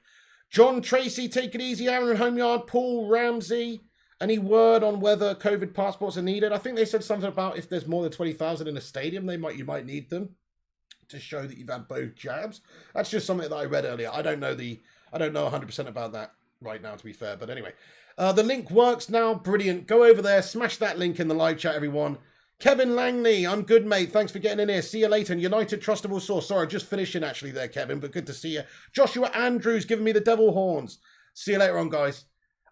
John Tracy, take it easy. Aaron Homeyard, Paul Ramsey. Any word on whether COVID passports are needed? I think they said something about if there's more than 20,000 in a stadium, you might need them to show that you've had both jabs. That's just something that I read earlier. I don't know 100% about that right now, to be fair. But anyway, the link works now. Brilliant. Go over there. Smash that link in the live chat, everyone. Kevin Langley, I'm good, mate. Thanks for getting in here. See you later. And United Trustable Source. Sorry, just finishing actually there, Kevin, but good to see you. Joshua Andrews giving me the devil horns. See you later on, guys.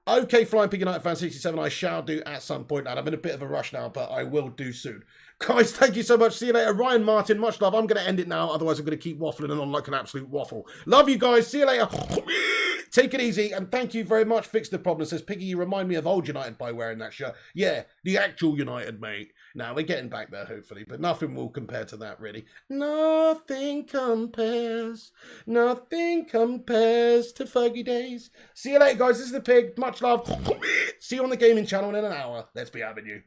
Okay, Flying Pig United Fan 67, I shall do at some point. And I'm in a bit of a rush now, but I will do soon. Guys, thank you so much. See you later. Ryan Martin, much love. I'm going to end it now. Otherwise, I'm going to keep waffling on like an absolute waffle. Love you guys. See you later. Take it easy. And thank you very much. Fix the problem. Says, Piggy, you remind me of old United by wearing that shirt. Yeah, the actual United, mate. Now, we're getting back there, hopefully. But nothing will compare to that, really. Nothing compares. Nothing compares to Fergie days. See you later, guys. This is the Pig. Much love. See you on the gaming channel in an hour. Let's be having you.